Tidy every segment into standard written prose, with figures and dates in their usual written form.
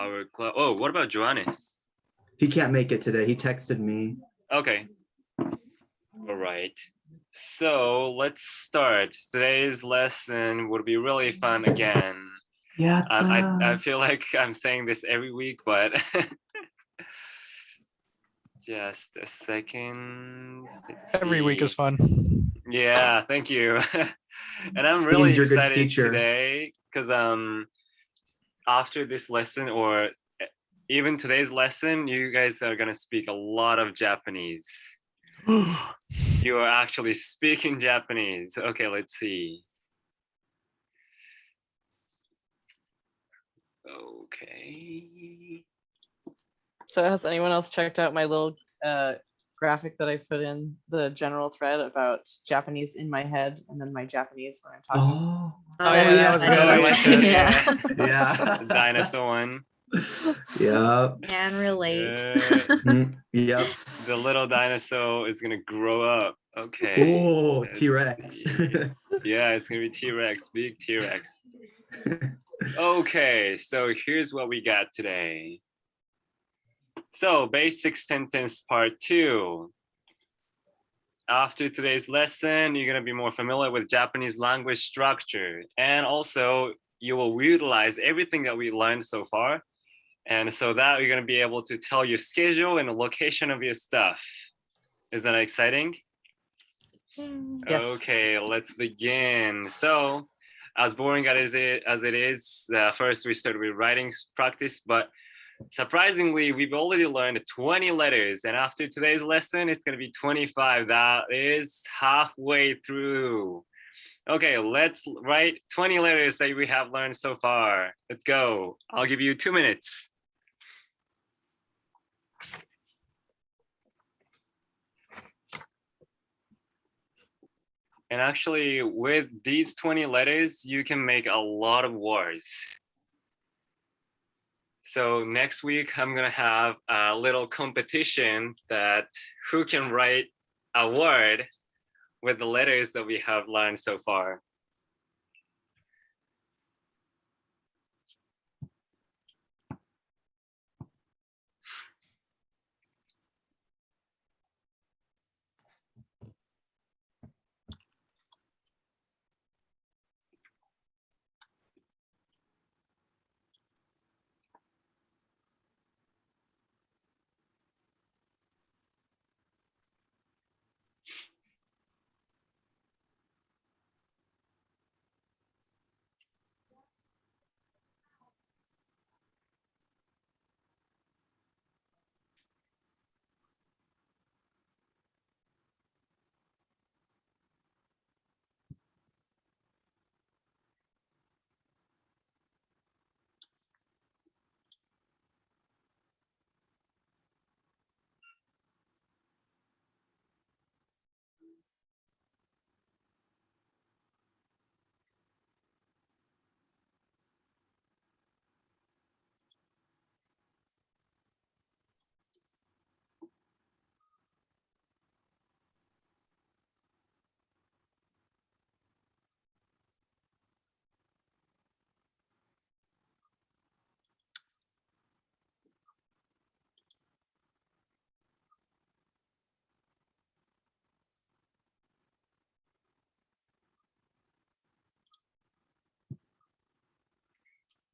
our club. Oh, what about Johannes? He can't make it today. He texted me. Okay. All right. So let's start. Today's lesson would be really fun again. Yeah. I feel like I'm saying this every week, but just a second. Every week is fun. Yeah, thank you. And I'm really Means you're a good excited teacher. today because after this lesson or even today's lesson, you guys are gonna speak a lot of Japanese. You are actually speaking Japanese. Okay, let's see. Okay. So has anyone else checked out my little graphic that I put in the general thread about Japanese in my head and then my Japanese when I'm talking? Oh. Oh, yeah, that was good. I liked it. Yeah. Yeah. The dinosaur one. Yep. Can relate. Yep. The little dinosaur is gonna grow up. Okay. Oh, let's T-Rex. see. Yeah, it's gonna be T-Rex, big T-Rex. Okay, so here's what we got today. So basic sentence part 2. After today's lesson, you're gonna be more familiar with Japanese language structure, and also you will utilize everything that we learned so far. And so that you're gonna be able to tell your schedule and the location of your stuff. Is that exciting? Yes. Okay, let's begin. So, as boring as it is, first we started with writing practice, but surprisingly, we've already learned 20 letters, and after today's lesson, it's gonna be 25. That is halfway through. Okay, let's write 20 letters that we have learned so far. Let's go. I'll give you 2 minutes. And actually, with these 20 letters, you can make a lot of words. So next week, I'm gonna have a little competition that who can write a word with the letters that we have learned so far.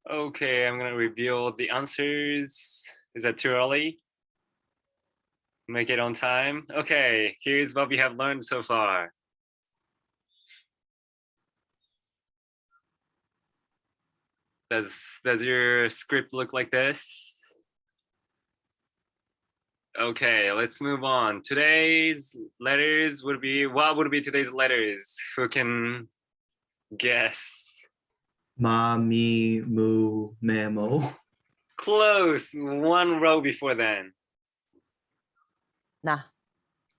Okay, I'm gonna reveal the answers. Is that too early? Make it on time. Okay, here's what we have learned so far. Does your script look like this? Okay, let's move on. Today's letters would be, what would be today's letters? Who can guess? Ma, me, mu, mammo. Close, one row before then. Nah.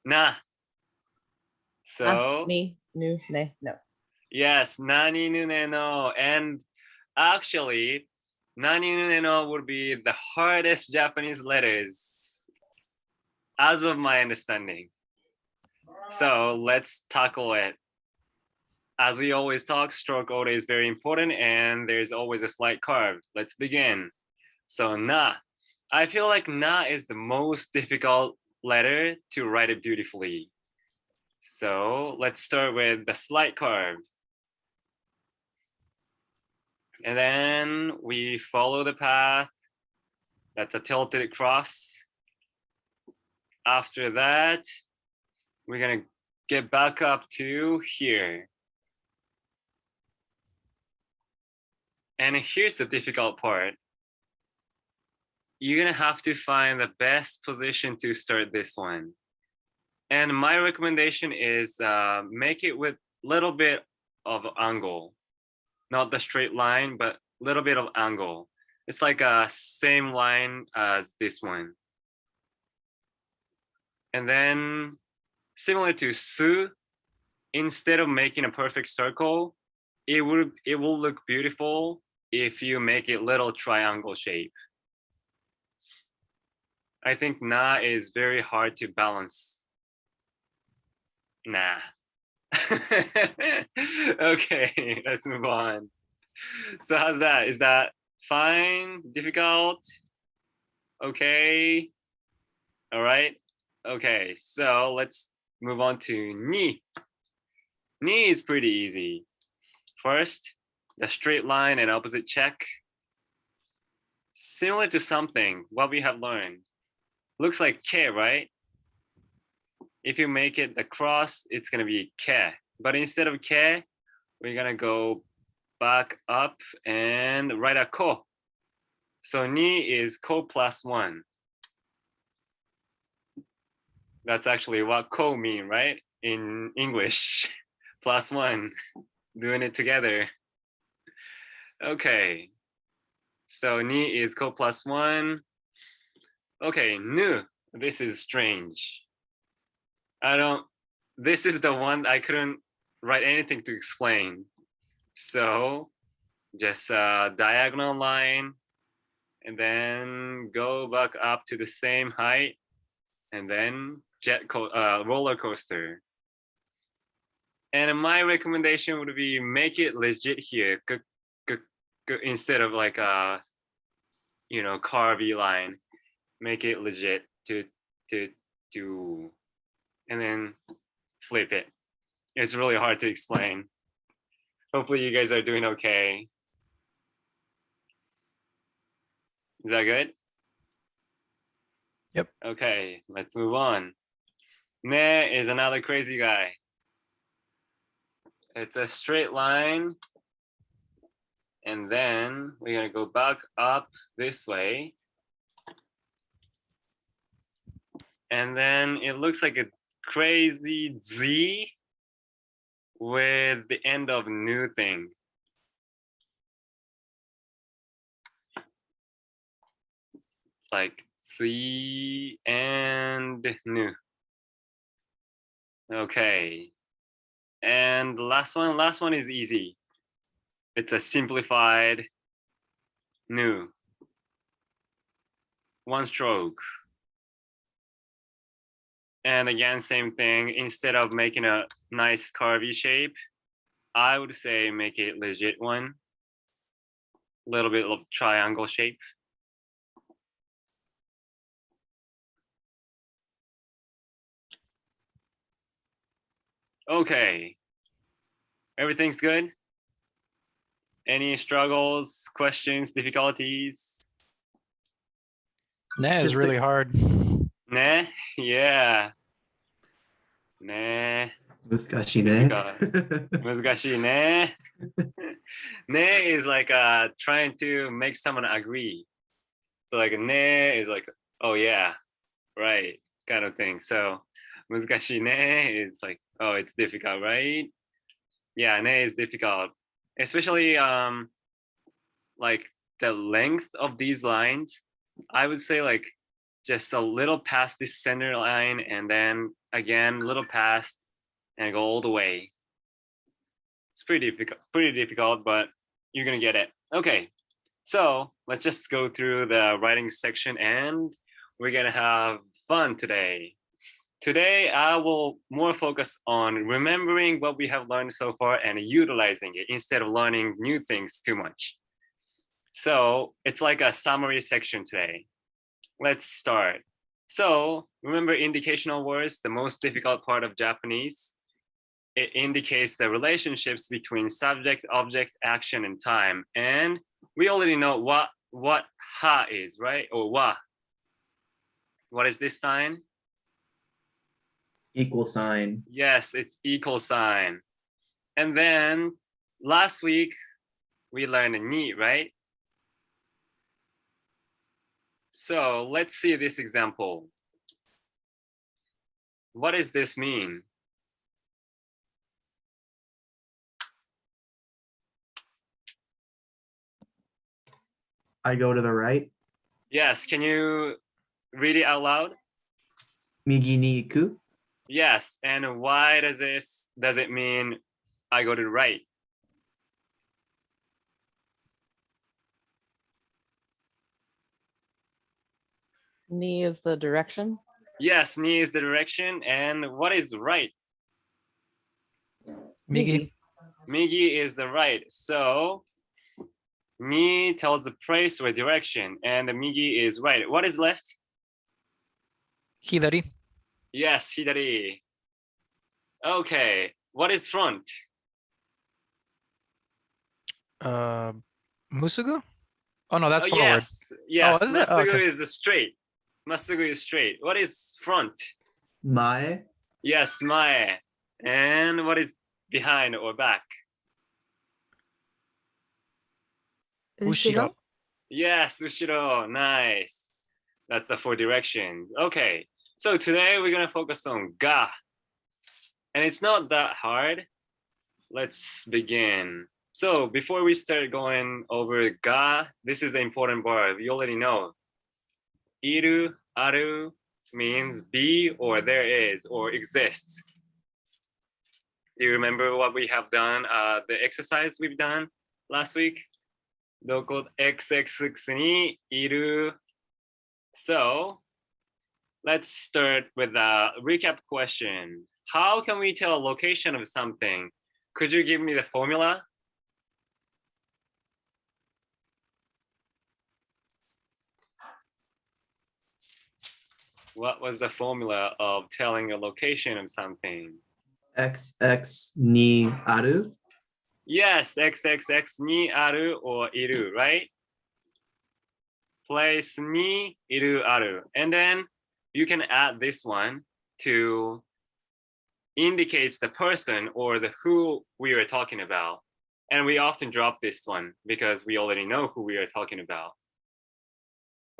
Na. So, Me, nu, ne, no. yes, nani nu ne no. And actually, nani nu ne no would be the hardest Japanese letters, as of my understanding. So let's tackle it. As we always talk, stroke order is very important and there's always a slight curve. Let's begin. So na. I feel like na is the most difficult letter to write it beautifully. So let's start with the slight curve. And then we follow the path. That's a tilted cross. After that, we're gonna get back up to here. And here's the difficult part. You're gonna have to find the best position to start this one. And my recommendation is make it with little bit of angle, not the straight line, but little bit of angle. It's like a same line as this one. And then similar to su, instead of making a perfect circle, it will look beautiful if you make it little triangle shape. I think na is very hard to balance. Nah. Okay, let's move on. So how's that? Is that fine? Difficult? Okay. All right. Okay, so let's move on to ni. Ni is pretty easy. First, the straight line and opposite check. Similar to something, what we have learned. Looks like ke, right? If you make it the cross, it's gonna be ke. But instead of ke, we're gonna go back up and write a ko. So ni is ko plus one. That's actually what ko mean, right? In English, plus one, doing it together. Okay, so ni is ko plus one. Okay, nu, this is strange. This is the one I couldn't write anything to explain. So just a diagonal line and then go back up to the same height and then roller coaster. And my recommendation would be make it legit here instead of like a carvy line. Make it legit to and then flip it. It's really hard to explain. Hopefully you guys are doing okay. Is that good? Yep. Okay, let's move on. Ne is another crazy guy. It's a straight line. And then we're gonna go back up this way. And then it looks like a crazy Z with the end of new thing. It's like Z and new. Okay. And the last one is easy. It's a simplified new. One stroke. And again, same thing. Instead of making a nice carvy shape, I would say make it legit one. Little bit of triangle shape. Okay. Everything's good? Any struggles, questions, difficulties? Nah is Just really hard. Nah, yeah. Nah, 難しいね。 難しいね. Ne is like trying to make someone agree. So like ne is like, oh yeah, right, kind of thing. So 難しいね is like, oh, it's difficult, right? Yeah, ne is difficult. Especially like the length of these lines, I would say like just a little past this center line and then again, little past and go all the way. It's pretty difficult, but you're gonna get it. Okay, so let's just go through the writing section and we're gonna have fun today. Today, I will more focus on remembering what we have learned so far and utilizing it instead of learning new things too much. So it's like a summary section today. Let's start. So remember indicational words, the most difficult part of Japanese. It indicates the relationships between subject, object, action, and time. And we already know what ha is, right? Or wa. What is this sign? Equal sign. Yes, it's equal sign. And then last week we learned ni, right? So let's see this example. What does this mean? I go to the right. Yes, can you read it out loud? Migi ni iku. Yes, and why does it mean I go to the right? Ni is the direction. Yes, ni is the direction, and what is right? Migi. Migi is the right. So ni tells the place or direction, and the migi is right. What is left? Hidari. Yes, hidari. Okay, what is front? Musugu? Oh no, that's Oh, forward. yes, is it? Oh, masugu okay. is straight. Masugu is straight. What is front? Mae. Yes, mae. And what is behind or back? Ushiro. Yes, ushiro. Nice. That's the 4 directions. Okay, so today we're gonna focus on ga. And it's not that hard. Let's begin. So before we start going over ga, this is the important part. You already know. Iru, aru means be or there is or exists. Do you remember what we have done? The exercise we've done last week? Doko XX ni iru. So let's start with a recap question. How can we tell a location of something? Could you give me the formula? What was the formula of telling a location of something? XX ni aru. Yes, XXX ni aru or iru, right? Place ni iru aru. And then you can add this one to indicates the person or the who we are talking about. And we often drop this one because we already know who we are talking about,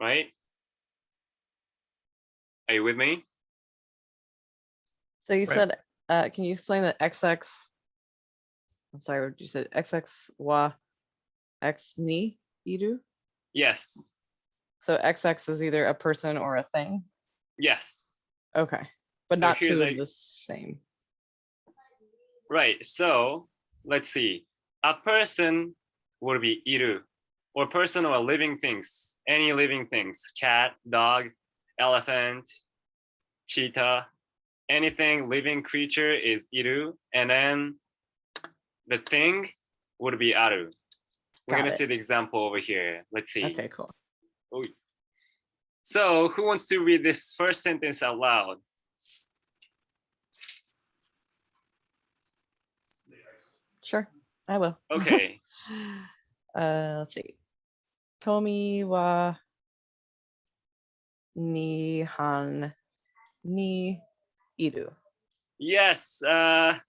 right? Are you with me? So you Right. said, can you explain the XX? I'm sorry, what you said? XX wa X ni iru? Yes, So XX is either a person or a thing. yes. Okay, but So not here's two of a- the same. Right, so let's see. A person would be iru, or person or living things, any living things, cat, dog, elephant, cheetah, anything living creature is iru, and then the thing would be aru. We're Got gonna it. see the example over here. Let's see. Okay, cool. So who wants to read this first sentence out loud? Sure, I will. Okay. Let's see. Tomi wa Nihan ni iru. Yes,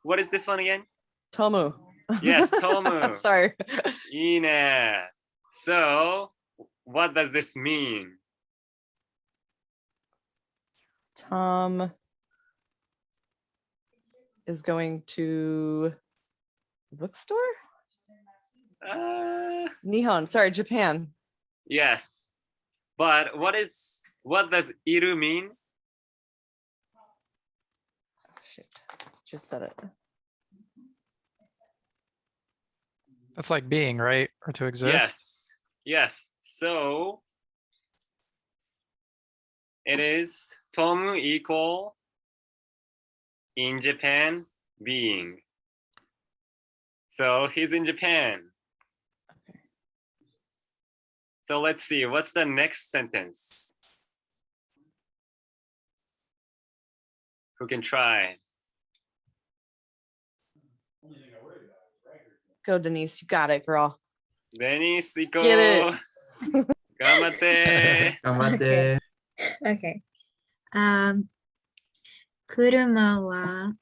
what is this one again? Tomu. Yes, Tomu. Sorry. Ine. So what does this mean? Tom is going to the bookstore? Nihon, sorry, Japan. Yes, but what does iru mean? Oh, shoot, just said it. That's like being, right? Or to exist. Yes, yes. So it is Tomu equal in Japan being. So he's in Japan. Okay. So let's see, what's the next sentence? Who can try? Go, Denise. You got it, girl. Denise, iko. Get it. Gamate. 頑張って。 Okay. 車は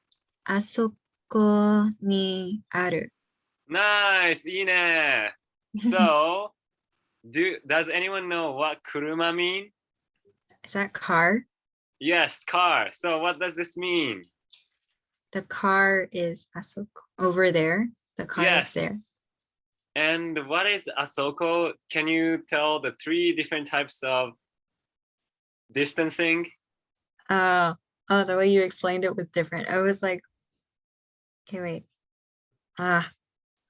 あそこにある。 Nice, いいね. So, does anyone know what kuruma mean? Is that car? Yes, car. So what does this mean? The car is あそこ over there. The car is there. And what is asoko? Can you tell the 3 different types of distancing? Oh, the way you explained it was different. I was like, okay, wait. Hold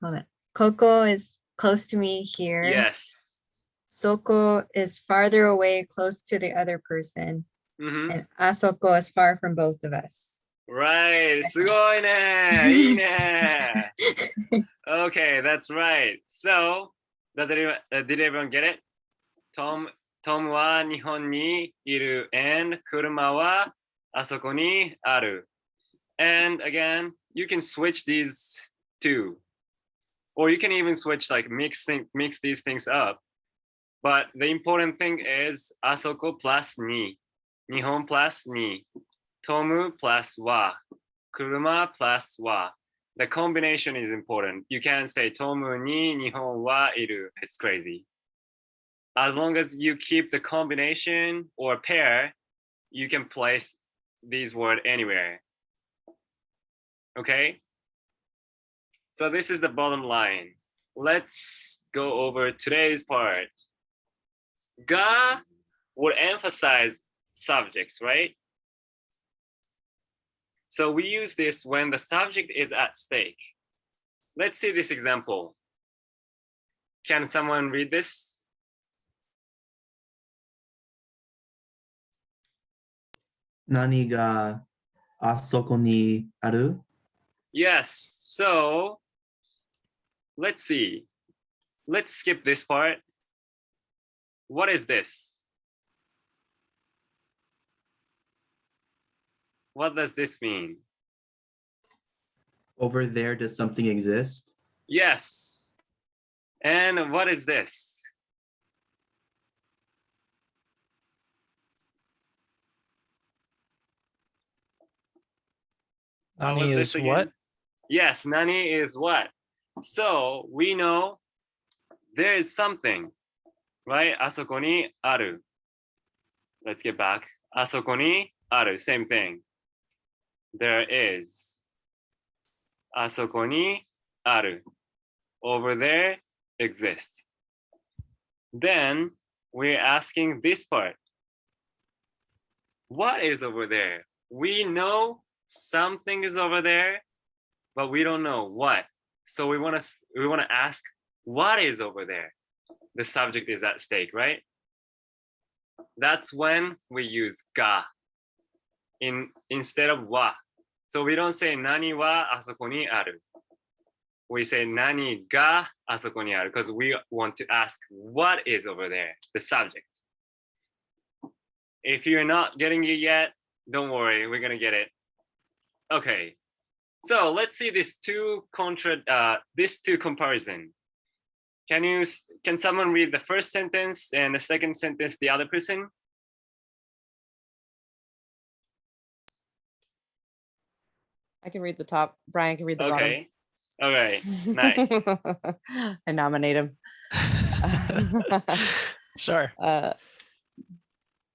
on. Coco is close to me here. Yes. Soko is farther away, close to the other person. Mhm. And Asoko is far from both of us. Right. すごいね. いいね. Okay, that's right. So, did everyone get it? Tom は日本にいる and 車はあそこにある. And again, you can switch these two. Or you can even switch, like mix these things up. But the important thing is あそこ plus に, 日本 plus に, トム plus は, 車 plus は. The combination is important. You can't say トムに日本はいる. It's crazy. As long as you keep the combination or pair, you can place these words anywhere. Okay? So this is the bottom line. Let's go over today's part. Ga would emphasize subjects, right? So we use this when the subject is at stake. Let's see this example. Can someone read this? Nani ga asoko ni aru? Yes. So let's see. Let's skip this part. What is this? What does this mean? Over there, does something exist? Yes. And what is this? Nani What's is this again? what? Yes, nani is what? So we know there is something, right? Asoko ni aru. Let's get back. Asoko ni aru, same thing. There is. Asoko ni aru. Over there exists. Then we're asking this part. What is over there? We know something is over there, but we don't know what. So we want to ask what is over there. The subject is at stake, right? That's when we use ga instead of wa. So we don't say nani wa asoko ni aru. We say nani ga asoko ni aru because we want to ask what is over there, the subject. If you're not getting it yet, don't worry, we're gonna get it. Okay, so let's see this two comparison. Can someone read the first sentence and the second sentence, the other person? I can read the top. Brian can read the Okay, all right, bottom. nice. I nominate him. Sure.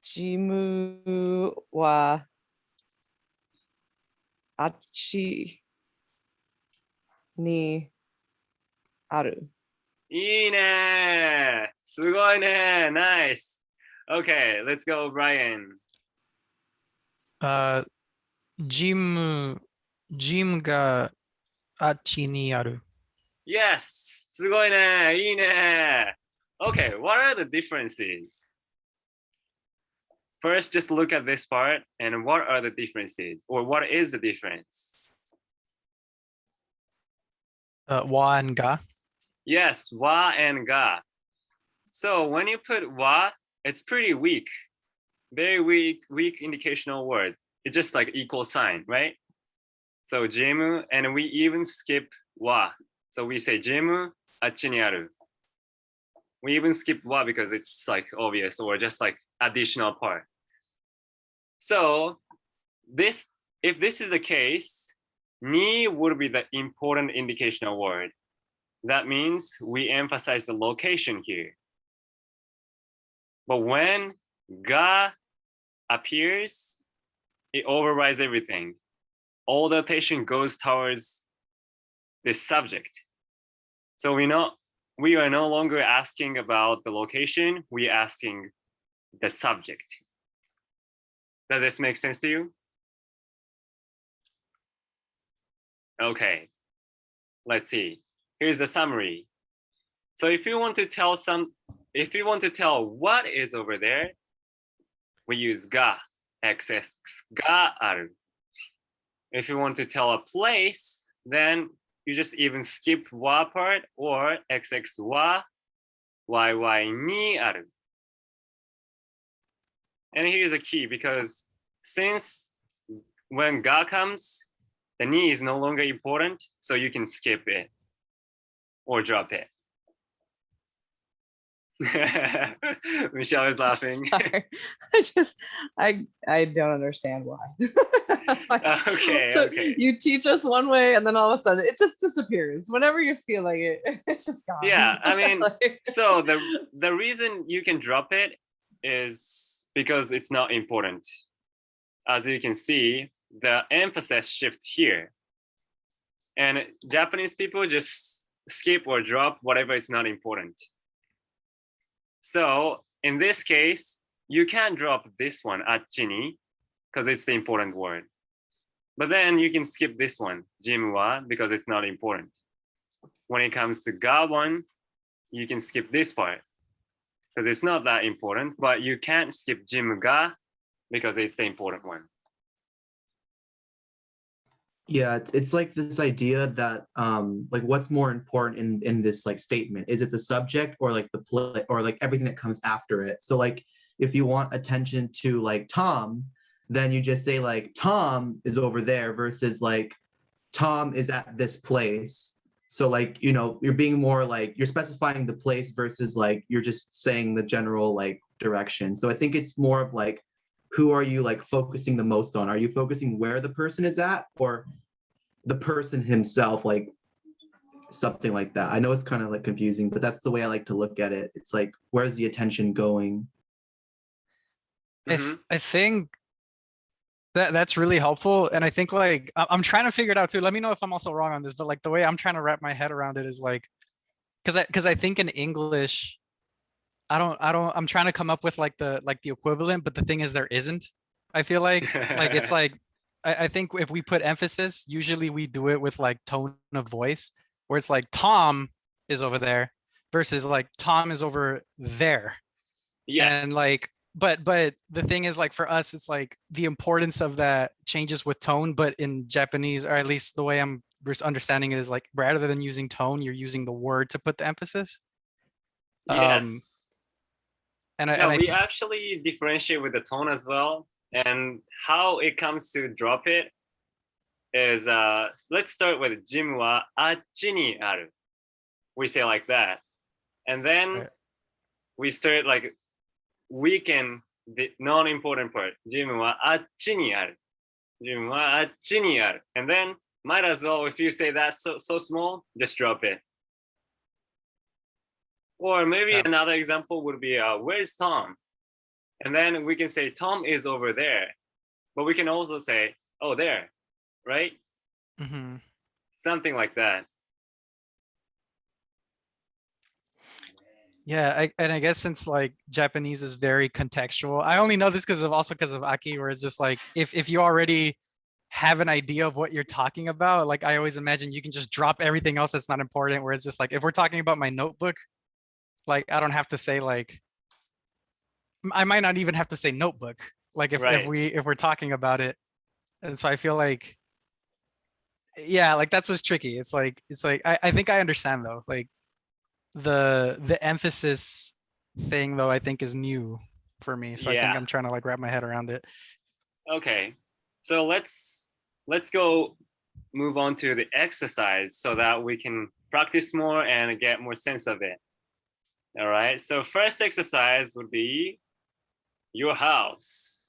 Jimu wa achi ni aru. いいね。すごいね。Nice. Okay, let's go, Brian. Jim ga achi ni aru. Yes. すごいね。いいね。Okay, what are the differences? First, just look at this part and what are the differences or what is the difference? Wa and ga. Yes, wa and ga. So when you put wa, it's pretty weak, very weak indicational word. It's just like equal sign, right? So jimu, and we even skip wa. So we say jimu achi ni aru. We even skip wa because it's like obvious or just like additional part. So this, if this is the case, ni would be the important indicational word. That means we emphasize the location here. But when ga appears, it overrides everything. All the attention goes towards the subject. So we are no longer asking about the location, we're asking the subject. Does this make sense to you? Okay, let's see. Here's the summary. So if you want to tell what is over there, we use ga, xx ga aru. If you want to tell a place, then you just even skip wa part or xx wa, yy ni aru. And here's a key, because since when ga comes, the ni is no longer important, so you can skip it or drop it. Michelle is laughing. Sorry. I don't understand why. Like, Okay, so okay. you teach us one way and then all of a sudden it just disappears. Whenever you feel like it, it's just gone. Yeah, I mean, Like- so the reason you can drop it is because it's not important. As you can see, the emphasis shifts here. And Japanese people just skip or drop whatever is not important. So in this case, you can drop this one, achi ni, because it's the important word. But then you can skip this one, jimu wa, because it's not important. When it comes to ga one, you can skip this part because it's not that important, but you can't skip jimu ga because it's the important one. Yeah, it's like this idea that like what's more important in this like statement? Is it the subject or like the play or like everything that comes after it? So like if you want attention to like Tom, then you just say like Tom is over there versus like Tom is at this place. So like, you know, you're being more like you're specifying the place versus like you're just saying the general like direction. So I think it's more of like who are you like focusing the most on? Are you focusing where the person is at or the person himself, like something like that? I know it's kind of like confusing, but that's the way I like to look at it. It's like, where's the attention going? I think that's really helpful. And I think like, I'm trying to figure it out too. Let me know if I'm also wrong on this, but like the way I'm trying to wrap my head around it is like, cause I think in English, I'm trying to come up with like the equivalent, but the thing is there isn't. I feel like it's like, I think if we put emphasis, usually we do it with like tone of voice, where it's like Tom is over there versus like Tom is over there. Yes. And like, but the thing is like for us, it's like the importance of that changes with tone, but in Japanese, or at least the way I'm understanding it is like, rather than using tone, you're using the word to put the emphasis. Yes. And No, I we actually differentiate with the tone as well. And how it comes to drop it is, let's start with jimu wa achi ni aru. We say like that. And then Right. we start like weaken the non-important part. Jimu wa achi ni aru. Jimu wa achi ni aru. And then might as well, if you say that so small, just drop it. Or maybe Yeah. another example would be, where's Tom? And then we can say Tom is over there, but we can also say, oh, there, right? Mhm. Something like that. Yeah, and I guess since like Japanese is very contextual, I only know this because of Aki, where it's just like if you already have an idea of what you're talking about, like I always imagine you can just drop everything else that's not important. Where it's just like if we're talking about my notebook, like I don't have to say like I might not even have to say notebook. Like if Right. we're talking about it, and so I feel like yeah, like that's what's tricky. It's like I think I understand though, like the emphasis thing though, I think is new for me. So I think Yeah. I'm trying to like wrap my head around it. Okay, so let's go move on to the exercise so that we can practice more and get more sense of it. All right, so first exercise would be your house.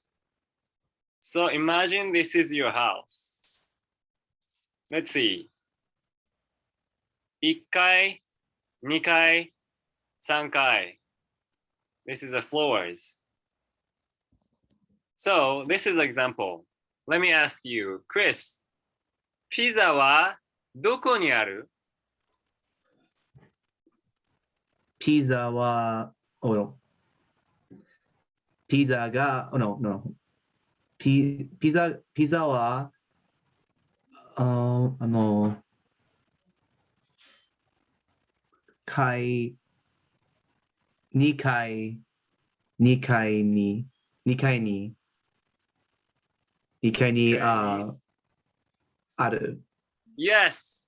So imagine this is your house. Let's see. 1階、2階、3階. This is the floors. So this is an example. Let me ask you, Chris, ピザはどこにある? Pizza wa oh no. Pizza ga oh no. Pizza wa kai 2階にある。 Yes.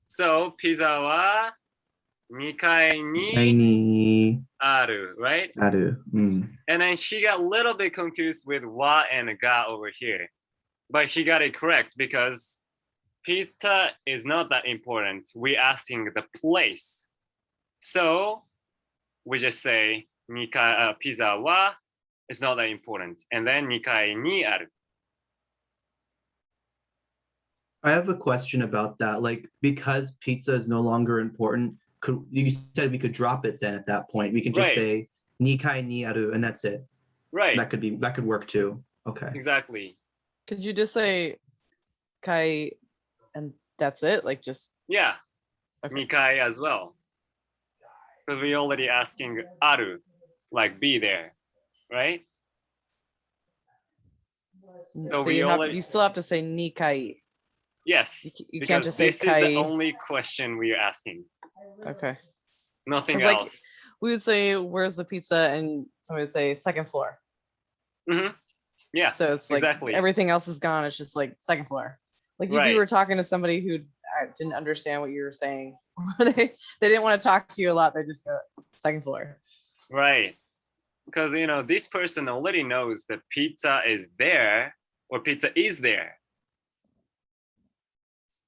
So ピザは2階2階ににある, right? ある。うん。 And then he got a little bit confused with wa and ga over here. But he got it correct because pizza is not that important. We're asking the place. So we just say 2階, pizza wa is not that important. And then 2階にある. I have a question about that. Like, because pizza is no longer important, you said we could drop it then at that point. We can just Right. say 2階にある and that's it. Right. That could work too. Okay. Exactly. Could you just say kai and that's it? Like just Yeah. okay. 2階 as well. Because we already asking ある, like be there, right? So we already- you still have to say nikai. Yes. You because can't just say this is kai. the only question we are asking. Okay. Nothing 'Cause, like, else. We would say, where's the pizza? And somebody would say second floor. Mhm. Yeah. So it's like exactly. everything else is gone. It's just like second floor. Like if Right. you were talking to somebody who didn't understand what you were saying, or they didn't want to talk to you a lot, they just go second floor. Right. Because this person already knows that pizza is there or pizza is there.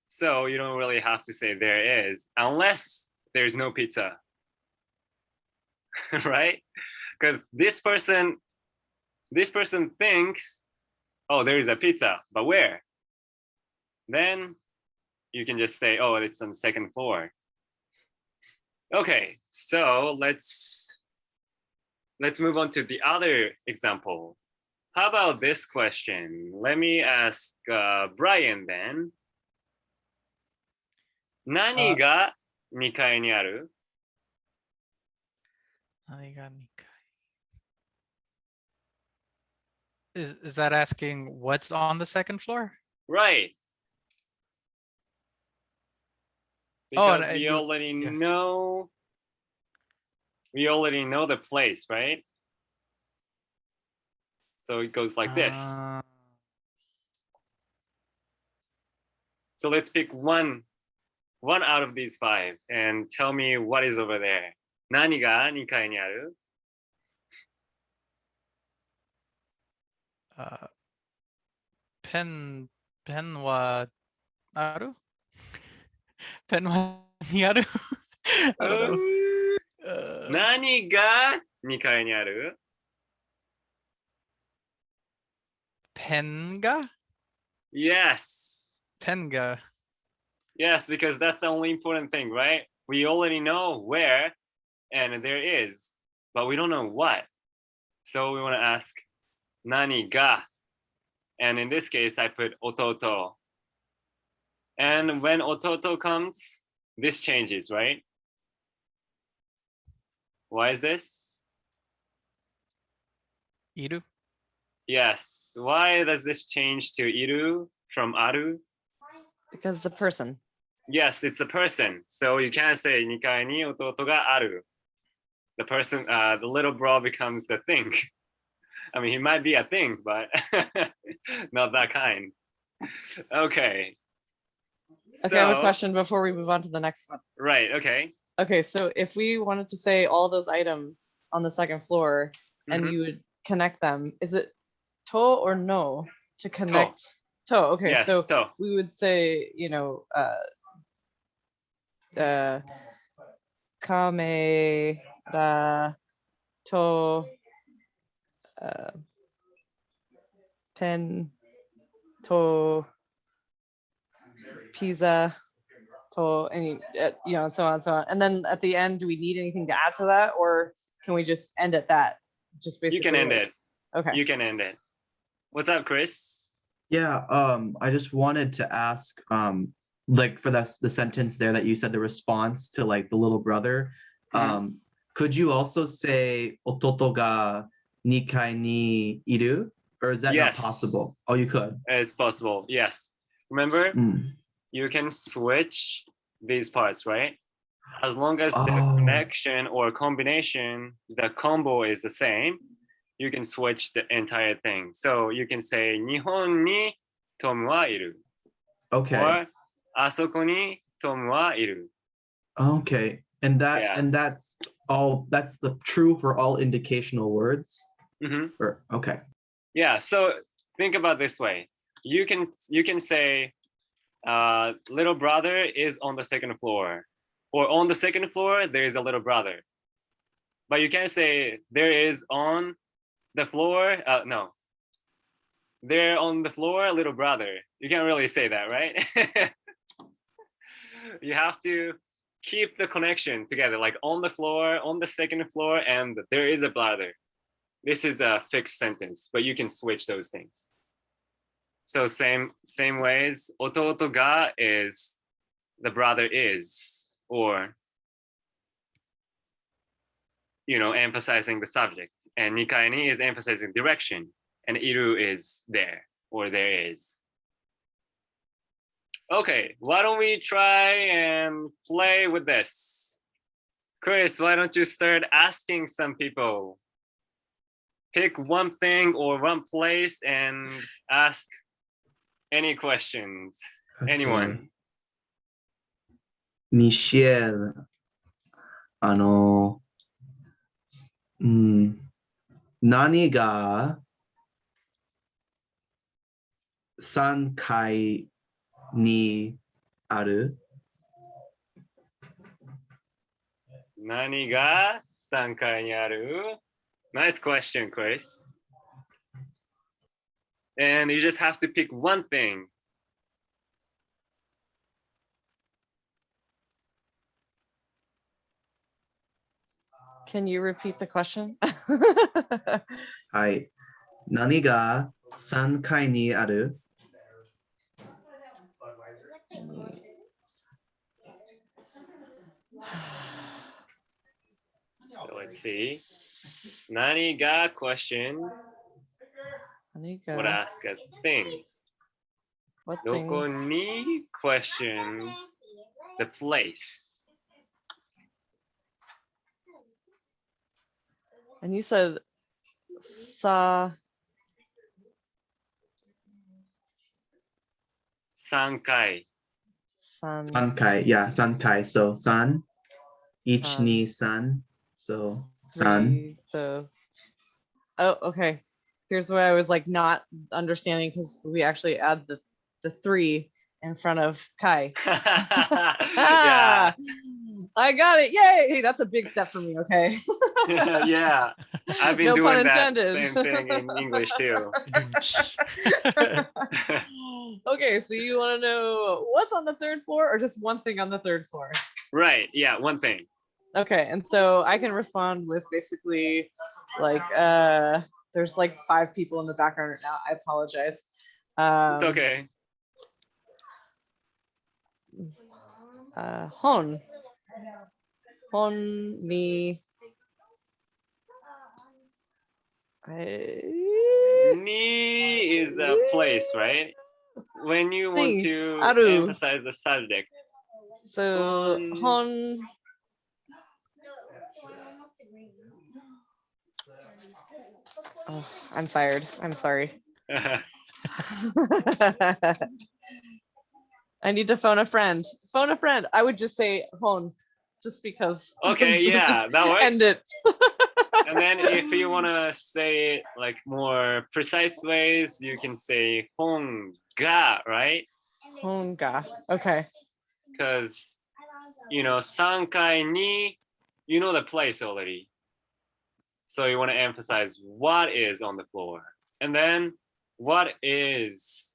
So you don't really have to say there is unless there's no pizza. Right? Because this person thinks, oh, there is a pizza, but where? Then you can just say, oh, it's on the second floor. Okay, so let's move on to the other example. How about this question? Let me ask Brian then. 何が2階にある? Is that asking what's on the second floor? Right. Oh, Because and we already know the place, right? So it goes like this. So let's pick one out of these 5 and tell me what is over there. 何が2階にある? Pen wa aru? Pen wa ni aru? I don't know. 何が2階にある? Pen ga? Yes. Pen ga. Yes, because that's the only important thing, right? We already know where and there is, but we don't know what. So we want to ask 何が? And in this case, I put 弟. And when 弟 comes, this changes, right? Why is this? Iru? Yes. Why does this change to iru from aru? Because it's a person. Yes, it's a person. So you can't say 2階に弟がある. The person, the little bro becomes the thing. I mean, he might be a thing, but not that kind. Okay. Okay, I have a question before we move on to the next one. Right, okay. Okay, so if we wanted to say all those items on the second floor, and Mhm. you would connect them. Is it to or no to connect? To. Okay, Yes, so to. we would say, kame ra to pen to pizza to, and and so on and so on. And then at the end, do we need anything to add to that, or can we just end at that? Just You basically. can end like- it. Okay. You can end it. What's up, Chris? Yeah, I just wanted to ask, like for the sentence there that you said the response to like the little brother, Mhm. could you also say ototo ga nikai ni iru? Or is that not Yes. possible? Oh, you could. It's possible. Yes. Remember, Mm. you can switch these parts, right? As long as the Oh. connection or combination, the combo is the same, you can switch the entire thing. So you can say, 日本にトムはいる. Okay. Or, あそこにトムはいる. Okay. And Yeah. that's the true for all indicational words? Mhm. Or okay. Yeah, so think about this way. You can say, little brother is on the second floor, or on the second floor there is a little brother. But you can't say there is on the floor. No, there on the floor, little brother. You can't really say that, right? You have to keep the connection together, like on the floor, on the second floor, and there is a brother. This is a fixed sentence, but you can switch those things. So same ways. Ototo ga is the brother is, or emphasizing the subject, and nikai ni is emphasizing direction, and iru is there or there is. Okay, why don't we try and play with this? Chris, why don't you start asking some people? Pick one thing or one place and ask any questions. Okay. Anyone. Michelle, 何が3階にある？何が3階にある? Nice question, Chris. And you just have to pick one thing. Can you repeat the question? はい。何が3階にある？ So let's see. Nani ga question would ask at things. What Doko things? ni questions the place. And you said sa 3階. san 3階. Yeah, 3階. So 3, 1, San. 2, 3. So 3. 3. So okay. Here's where I was like not understanding, because we actually add the 3 in front of kai. Yeah. I got it. Yay! That's a big step for me. Okay. Yeah. I've been No pun doing that intended. same thing in English too. Okay, so you want to know what's on the third floor, or just one thing on the third floor? Right. Yeah. One thing. Okay, and so I can respond with basically like there's like 5 people in the background right now. I apologize. It's okay. Hon ni Ni is a place, right? When you want Thing. to Aru. emphasize the subject. So hon. Oh, I'm fired. I'm sorry. I need to phone a friend. Phone a friend. I would just say hon, just because. Okay, yeah, that works. End it. And then if you want to say it like more precise ways, you can say hong ga, right? Honga. Okay. Because, 3階に, you know the place already. So you want to emphasize what is on the floor. And then what is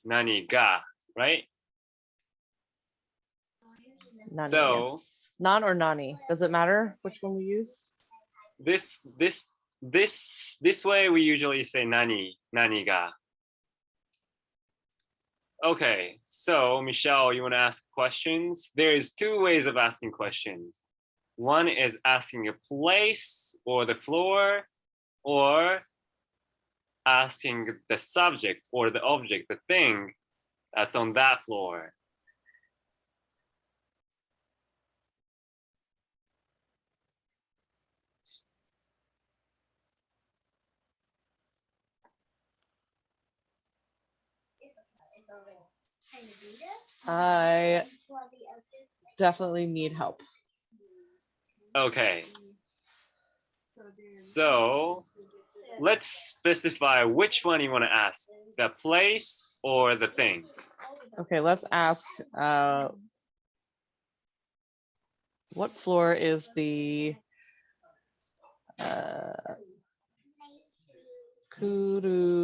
nani ga, right? Nani, So- yes. Nan or nani? Does it matter which one we use? This way we usually say nani ga. Okay, so Michelle, you want to ask questions? There's two ways of asking questions. One is asking a place or the floor, or asking the subject or the object, the thing that's on that floor. I definitely need help. Okay, so let's specify which one you want to ask, the place or the thing. Okay, let's ask what floor is the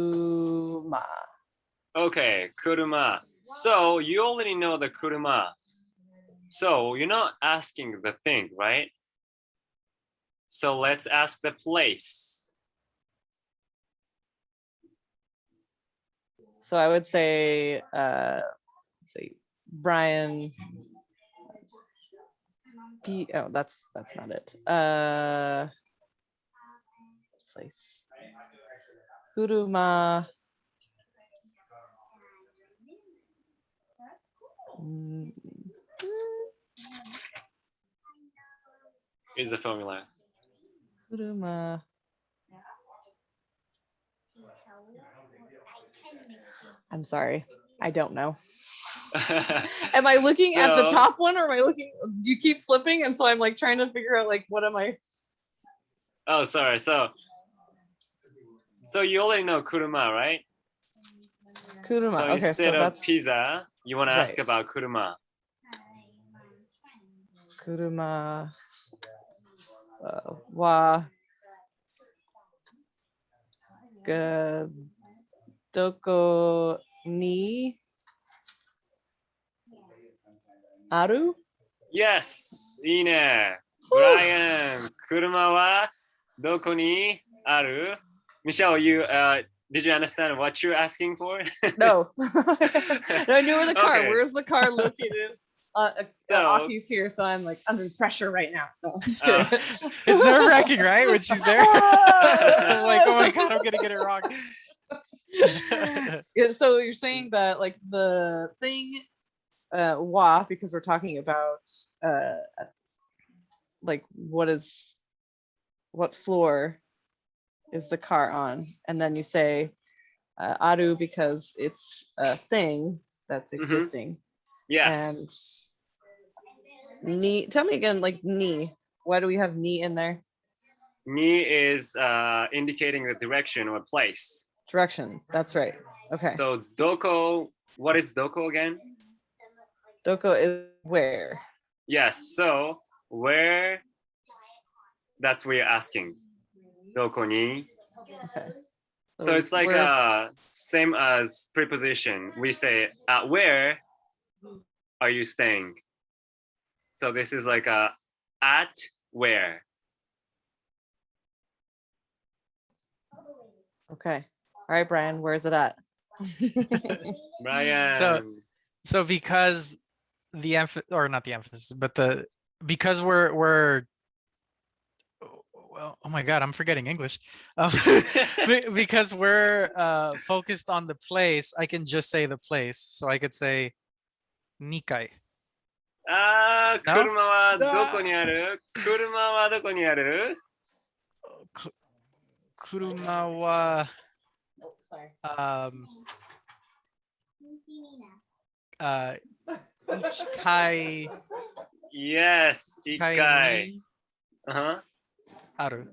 kuruma? Okay, kuruma. So you already know the kuruma. So you're not asking the thing, right? So let's ask the place. So I would say Brian. Oh, that's not it. Place. Kuruma. Here's the formula. Kuruma. I'm sorry, I don't know. Am I looking at the So- top one, or am I looking? Do you keep flipping? And so I'm like trying to figure out like what am I? Oh, sorry. So you already know kuruma, right? Kuruma. So Okay, so instead of that's pizza, you want to ask Right. about kuruma. kuruma. Wa. Doko ni aru? Yes, いいね。Brian, 車はどこにある? Michelle, did you understand what you're asking for? No. No, I knew where the car. Okay. Where's the car located? So- Aki's here, so I'm like under pressure right now. No, I'm just kidding. It's nerve-wracking, right? When she's there. I'm like, oh my god, I'm gonna get it wrong. Yeah, so you're saying that like the thing wa, because we're talking about like what floor is the car on, and then you say aru because it's a thing that's existing. Yes. And ni, tell me again, like ni, why do we have ni in there? Ni is indicating the direction or place. Direction, that's right. Okay. So doko, what is doko again? Doko is where? Yes, so where, that's what you're asking. Doko ni. Okay. So it's like where- same as preposition. We say at where are you staying? So this is like at where. Okay. All right, Brian, where's it at? Brian. So because the or not the emphasis, but because we're well, oh my god, I'm forgetting English. Because we're focused on the place, I can just say the place. So I could say Nikai. 車はどこにある? 車はどこにある? Kuruma wa Oh, sorry. Ichikai Yes, 1 kai回. ni Uh-huh. aru.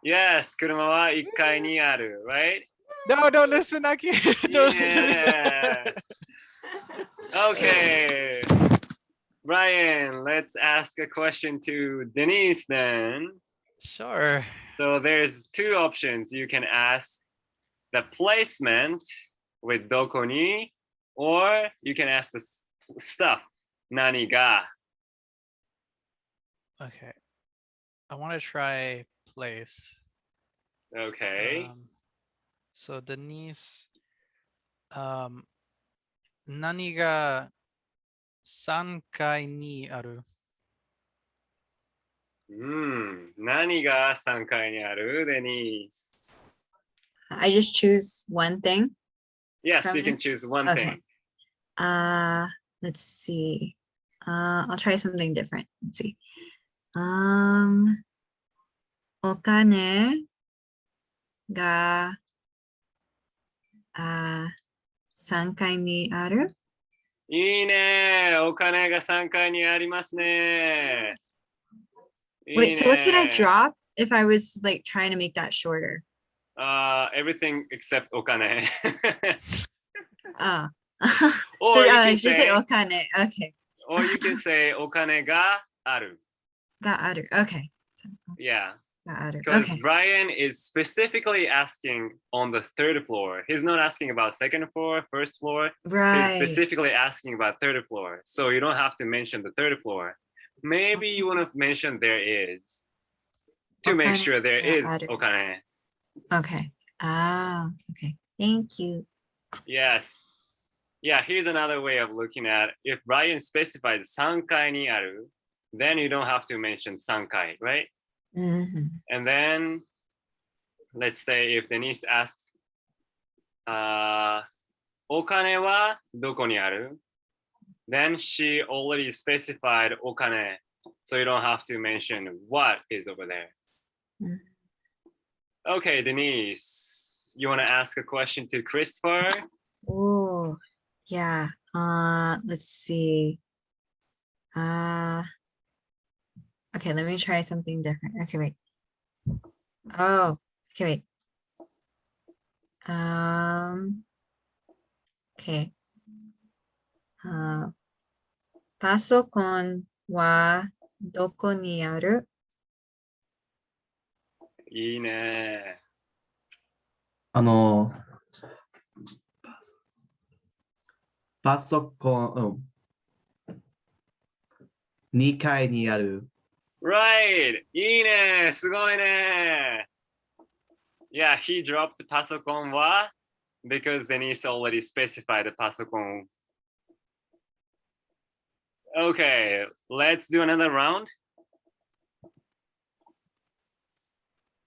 Yes, 車は1階にある right? No, don't listen, Aki. Don't listen to me. Yeah. Okay. Ryan, let's ask a question to Denise then. Sure. So there's two options. You can ask the placement with どこに or you can ask the stuff 何が Okay. I want to try place. Okay. So Denise, 何が3階にある? 何が3階にある Denise? I just choose one thing. Yes, From you can me? choose one Okay. thing. Let's see. I'll try something different. Let's see. お金が3階にある? いいね。お金が3階にありますね。いい Wait, so what could I ね。 drop if I was like trying to make that shorter? Everything except お金。 Oh. Or So you can just say say, okane. Okay. or you can say お金がある。 Ga aru. Okay. Yeah, Ga aru. because Okay. Brian is specifically asking on the third floor. He's not asking about second floor, first floor. He's Right. specifically asking about third floor. So you don't have to mention the third floor. Maybe you want to mention there is to make Okane sure there ga is aru. お金. Okay. Okay. Thank you. Yes. Yeah, here's another way of looking at it. If Brian specifies 3階にある, then you don't have to mention 3階, right? Mhm. And then let's say if Denise asks, お金はどこにある? Then she already specified お金, so you don't have to mention what is over there. Mm. Okay, Denise, you want to ask a question to Christopher? Oh, yeah. Let's see. Okay, let me try something different. Okay, wait. Oh, okay, wait. Okay. パソコンはどこにある? いいね。パソコン、2階にある。 Right! いいね! すごいね! Yeah, he dropped パソコンは because Denise already specified the パソコン. Okay, let's do another round.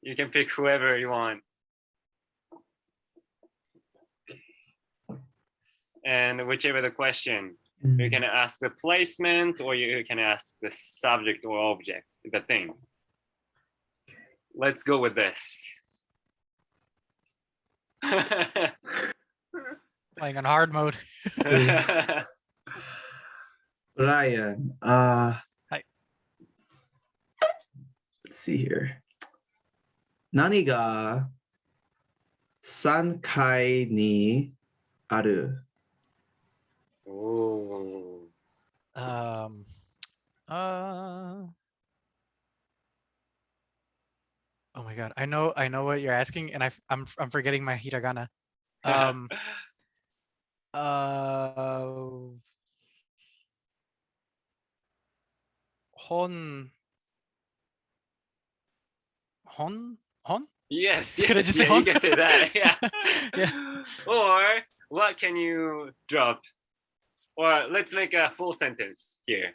You can pick whoever you want. And whichever the question, you can ask the placement or you can ask the subject or object, the thing. Let's go with this. Playing on hard mode. Ryan, Hi. let's see here. 何が3階にある? Oh. Oh my god, I know what you're asking, and I'm forgetting my hiragana. Hon. Yes, Could I yes, just say yeah, you hon? can say that. Yeah. Yeah. Or what can you drop? Or let's make a full sentence here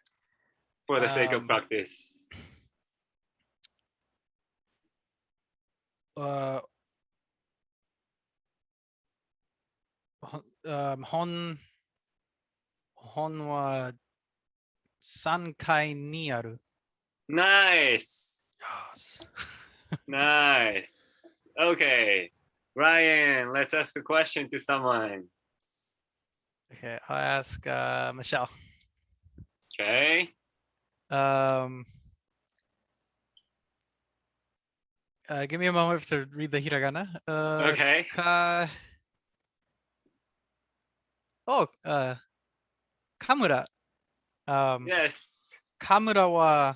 for the sake of practice. Hon wa 3階にある. Nice. Yes. Nice. Okay. Ryan, let's ask a question to someone. Okay, I'll ask Michelle. Okay. Give me a moment to read the hiragana. Okay. Oh, Kamura. Yes. Kamura wa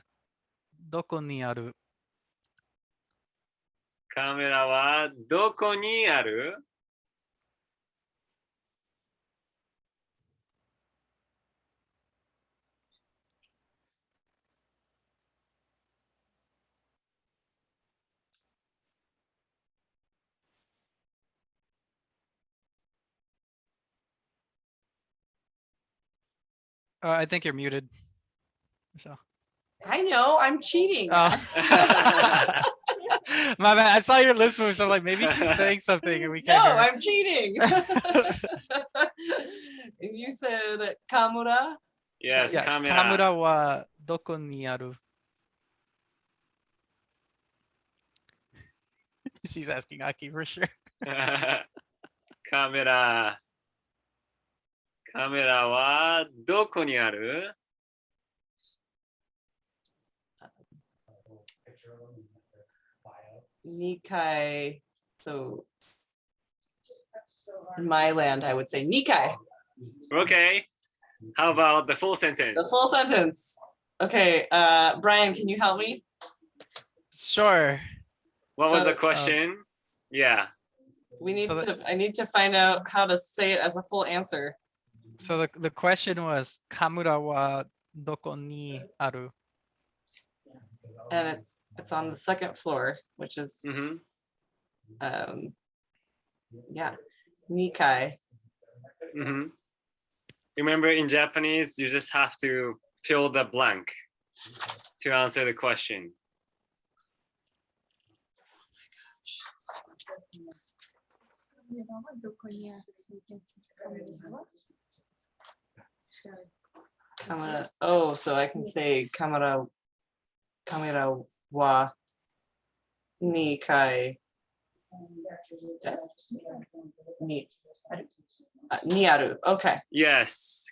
doko ni aru? カメラはどこにある? I think you're muted. So. I know, I'm cheating. Oh. My bad. I saw your lips move, so I'm like, maybe she's saying something and we No, can't hear. I'm cheating. You said Kamura. Yes, Yeah, カメラ。 Kamura wa doko ni aru? She's asking Aki for sure. カメラ。カメラはどこにある? Nikai. So in my land, I would say Nikai. Okay. How about the full sentence? The full sentence. Okay, Brian, can you help me? Sure. What was the So, question? Yeah. We need So to. I need to find out how to say it as a full answer. So the question was Kamura wa doko ni aru? And it's on the second floor, which is Mhm. yeah, Nikai. Mhm. Remember, in Japanese, you just have to fill the blank to answer the question. Kamera. Oh, so I can say kamera wa Nikai. Ni Niaru. Okay. Yes,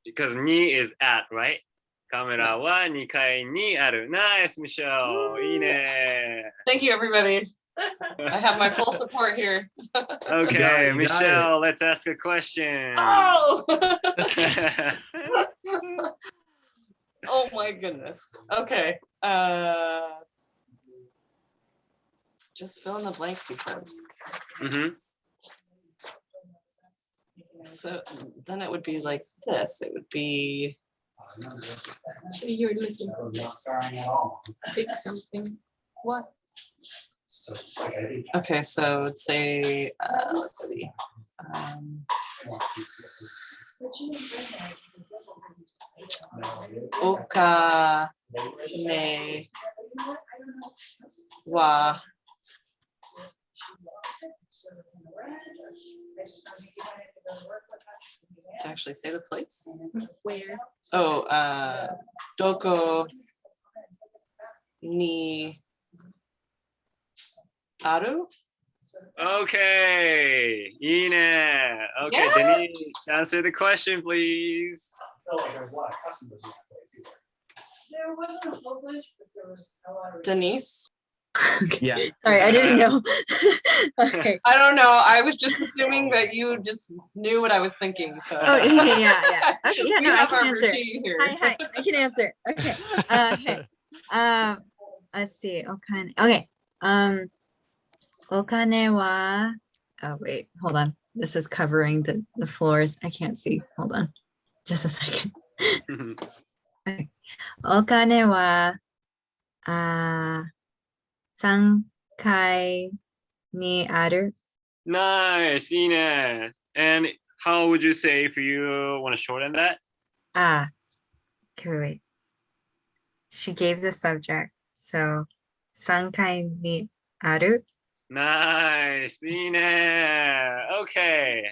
because ni is at, right? カメラは2階にある. Nice, Michelle. いいね. Thank you, everybody. I have my full support here. Okay, you got it. Michelle, let's ask a question. Oh! Oh my goodness. Okay. Just fill in the blanks, he says. Mhm. So then it would be like this. It would be So you're looking for pick something. What? okay. So let's say let's see. Okane wa to actually say the place. Where? Oh, doko ni aru? Okay, いいね. Okay, Yeah. Denise, answer the question, please. There wasn't a whole bunch, but there was a lot of. Denise? Yeah. Sorry, I didn't know. Okay. I don't know. I was just assuming that you just knew what I was thinking. So Oh, yeah. Okay, yeah, we no, I have can our answer. routine here. Hi, I can answer. Okay. Okay. Let's see. Okay. Okane wa. Oh wait, hold on. This is covering the floors. I can't see. Hold on. Just a second. Okane wa 3階にある. Nice, いいね. And how would you say if you want to shorten that? Wait. She gave the subject. So 3階にある. Nice, いいね. Okay.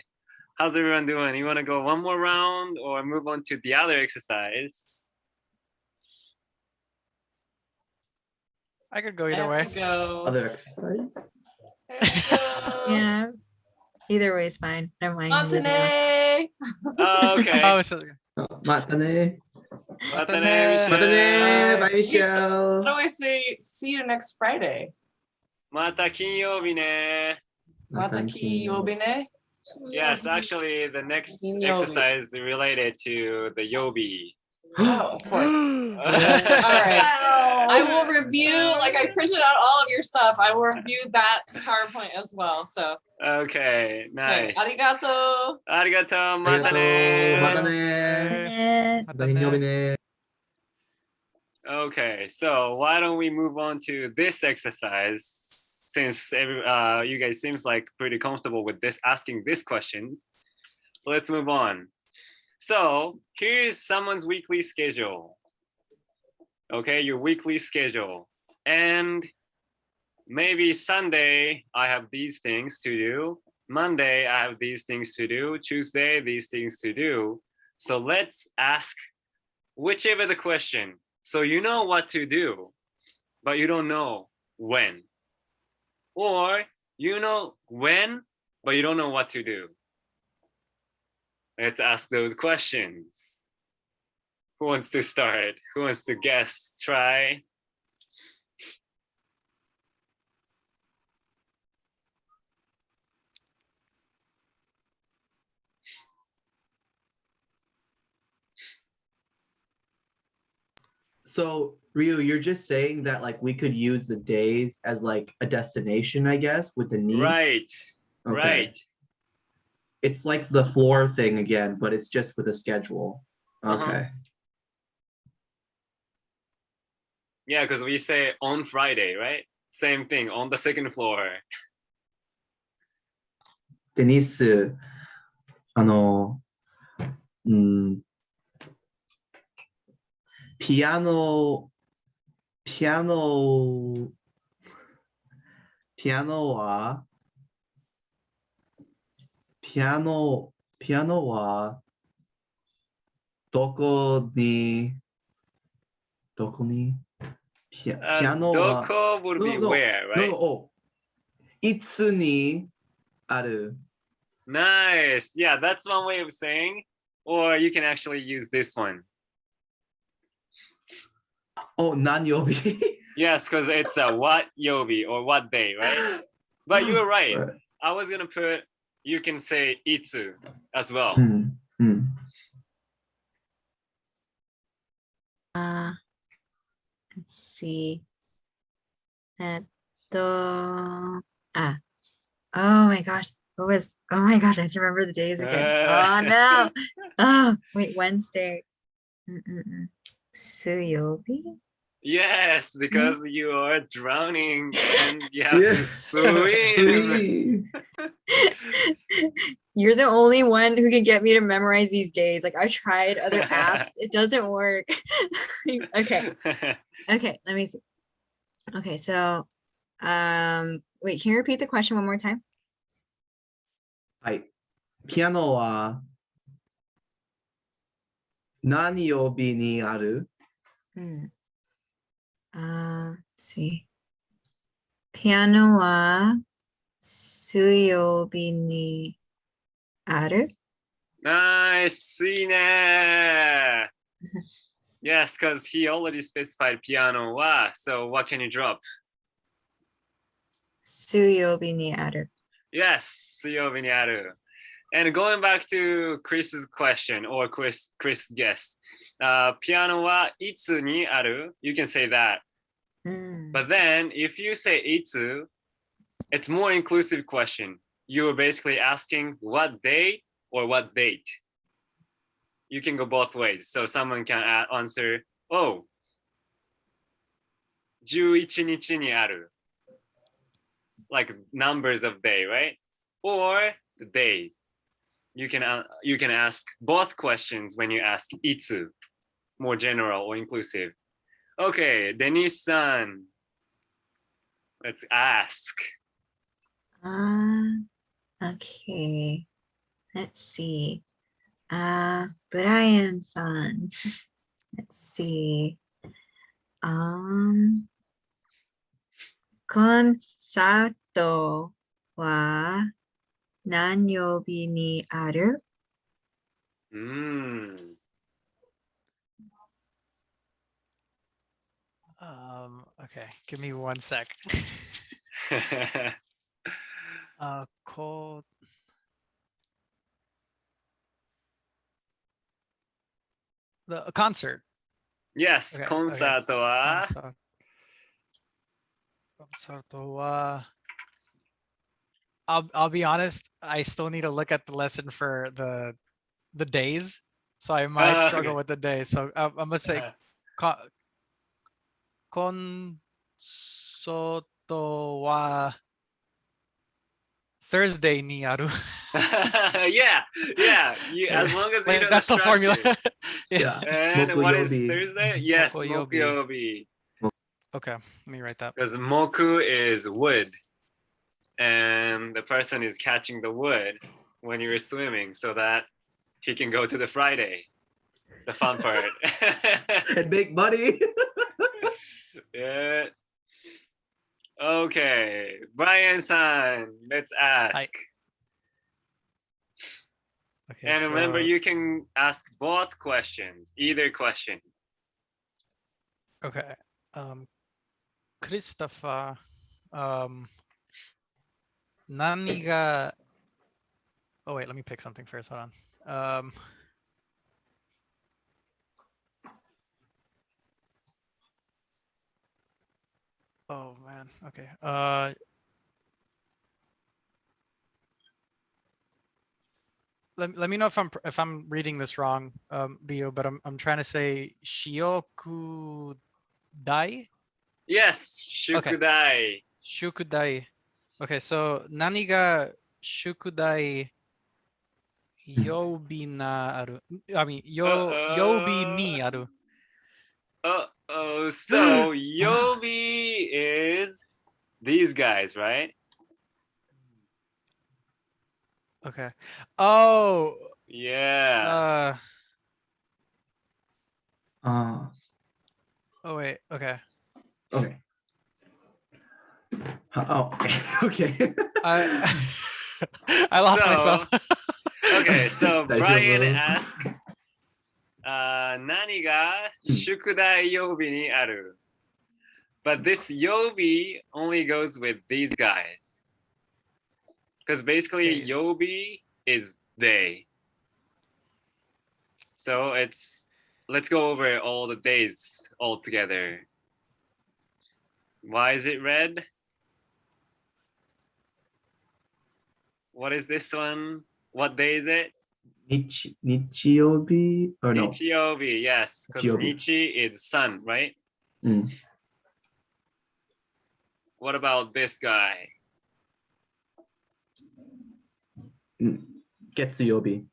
How's everyone doing? You want to go one more round or move on to the other exercise? I could go I either have way. to go. Other exercise? I have to go. Yeah. Either way is fine. Never mind. I'm moving on. Matane. Oh, okay. Oh, so Oh, matane. Matane, Michelle. Matane. Bye, How do Michelle. I say see you next Friday? また金曜日ね。 Mataki Yobine. Yes, actually, the next Yobi. exercise is related to the yobi. Oh, of course. All right. I will review, like I printed out all of your stuff. I will review that PowerPoint as well. So, Okay, okay. nice. Arigato. ありがとう。ありまたがとう。ね。またね。ねまた金曜日ね。 Okay, so why don't we move on to this exercise since you guys seems like pretty comfortable with this asking these questions. Let's move on. So here's someone's weekly schedule. Okay, your weekly schedule. And maybe Sunday I have these things to do. Monday I have these things to do. Tuesday these things to do. So let's ask whichever the question. So you know what to do, but you don't know when. Or you know when, but you don't know what to do. Let's ask those questions. Who wants to start? Who wants to guess? Try. So Ryu, you're just saying that like we could use the days as like a destination, I guess, with the knee. Right, Okay. right. It's like the floor thing again, but it's just with a schedule. Uh-huh. Okay. Yeah, because we say on Friday, right? Same thing, on the second floor. テニス、ピアノはどこにピアノはどこ would be No, where, right? no, いつにある Nice. Yeah, that's one way of saying. Or you can actually use this one. 何曜日 Yes, because it's a what yobi or what day, right? But you're right. I was gonna put, you can say itsu as well. うん。 Let's see. Oh my gosh. Oh my gosh, I have to remember the days again. Oh no. Oh, wait, Wednesday. Suyobi? Yes, because you are drowning and you have to swim. You're the only one who can get me to memorize these days. Like I tried other apps, it doesn't work. Okay, let me see. Okay, so wait, can you repeat the question one more time? はい。ピアノは何曜日にある Let's see. ピアノは水曜日にある Nice, いいね. Yes, because he already specified piano wa. So what can you drop? 水曜日にある Yes, 水曜日にある. And going back to Chris's question or Chris' guess, piano wa itsu ni aru? You can say that. But then if you say itsu, it's more inclusive question. You're basically asking what day or what date. You can go both ways. So someone can answer, oh, 11日にある. Like numbers of day, right? Or the days. You can ask both questions when you ask itsu, more general or inclusive. Okay, Denise-san, let's ask. Okay. Let's see. Brian-san. Let's see. コンサートは何曜日にある Okay, give me one sec. Ko the concert. Yes, Okay, コンサートは Concerto wa. I'll be honest, I still need to look at the lesson for the days. So I might struggle okay. with the days. So I'm gonna say Uh, concerto wa Thursday ni aru. yeah, yeah. You, as long as you Like know that's the formula. structure. Yeah. And what is Mokuyobi. Thursday? Yes, Mokuyobi. mokuyobi. Okay, let me write that. Because moku is wood, and the person is catching the wood when you're swimming, so that he can go to the Friday, the fun part. And make money. Yeah. Okay, Brian-san, let's ask. Okay, And remember, so- you can ask both questions, either question. Okay. Christopher, nani ga. Oh wait, let me pick something first. Hold on. Oh man. Okay. Let me know if I'm reading this wrong, Leo. But I'm trying to say Shiokudai. Yes, Okay. shukudai. Shukudai. Okay, so nani ga shukudai yobi na aru. I mean yobi ni aru. Uh-oh, so Yobi is these guys, right? Okay. Oh. Yeah. Oh, wait. Okay. okay. Oh, okay. Okay. I lost So, myself. Okay, so Brian Daijoubu. asked, 何が宿題曜日にある? But this yobi only goes with these guys. Because basically Days. yobi is day. So let's go over all the days all together. Why is it red? What is this one? What day is it? Nichiyobi or no? Nichiyobi, yes. Because Nichiyobi. Nichi is sun, right? Mm. What about this guy? Getsuyobi.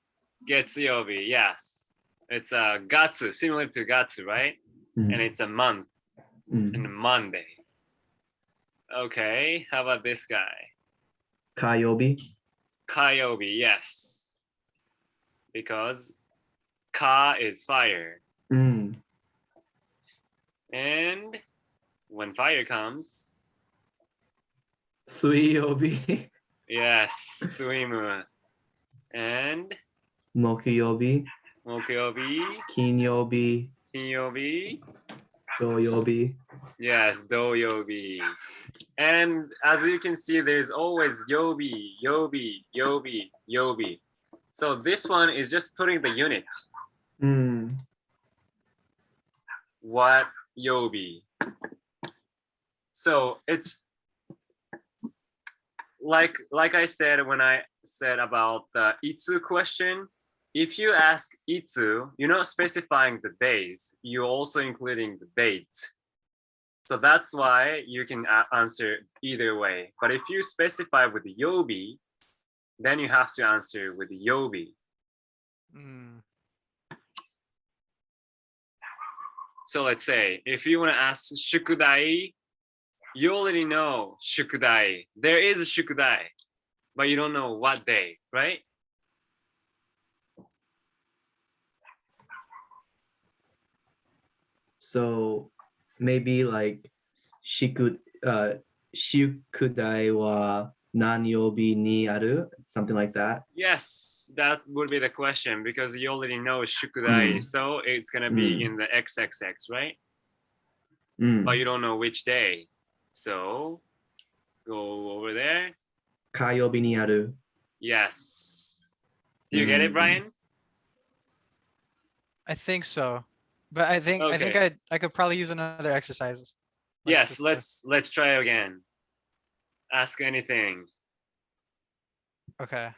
Getsuyobi, yes. It's a gatsu, similar to gatsu, right? Mm. And it's a month Mm. and Monday. Okay, how about this guy? Kayobi. Kayobi, yes. Because ka is fire. Mm. And when fire comes, Suiyobi. yes, suimu. And Mokuyobi. mokuyobi, Kinyobi. kinyobi, Doyobi. yes, doyobi. And as you can see, there's always yobi, yobi, yobi, yobi. So this one is just putting the unit. Mm. What yobi? So it's like I said when I said about the itsu question. If you ask itsu, you're not specifying the days. You're also including the date. So that's why you can answer either way. But if you specify with the yobi, then you have to answer with the yobi. Mm. So let's say if you want to ask shukudai, you already know shukudai. There is a shukudai, but you don't know what day, right? So maybe like shukudai wa nanyobi ni aru, something like that. Yes, that would be the question because you already know shukudai, Mm. so it's gonna be Mm. in the XXX, right? Mm. But you don't know which day. So Go over there. 火曜日にある。 Yes. Do you get it, Mm. Brian? I think so. But I think Okay. I could probably use another exercise. like, Yes, just to- let's try again. Ask anything. Okay.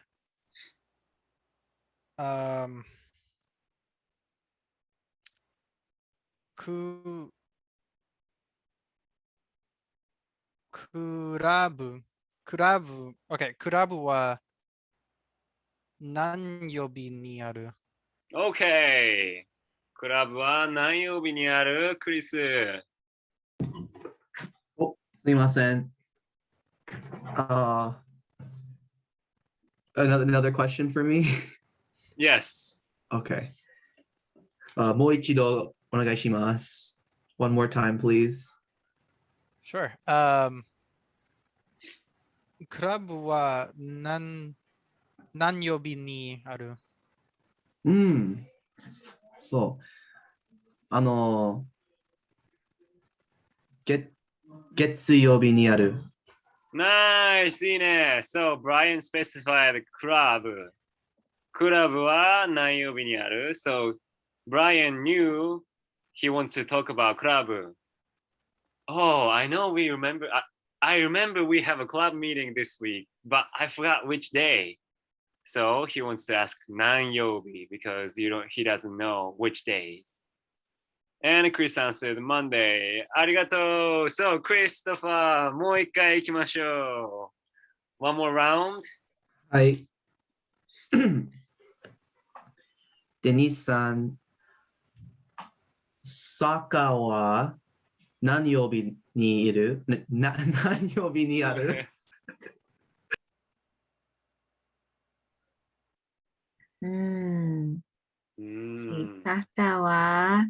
Um. Ku. Kurabu. Kurabu. Okay. Kurabu wa. Nanyobi ni aru. Okay. クラブは何曜日にあるクリス。お、すみません。Another question for me? Yes. Okay. もう一度お願いします。One more time, please. Sure. Kurabu wa nanyobi ni aru. うん。そう。月曜日にある。 Nice, いいね。So, Brian specified club. クラブは何曜日にある So, Brian knew he wants to talk about club. Oh, I know we remember. I remember we have a club meeting this week, but I forgot which day. So he wants to ask 何曜日 because he doesn't know which days. And Chris answered Monday. ありがとう。So, Christopher, もう一回行きましょう。One more round? はい。デニスさん、サッカーは何曜日にいる何曜日にあるうん。うんサッカーは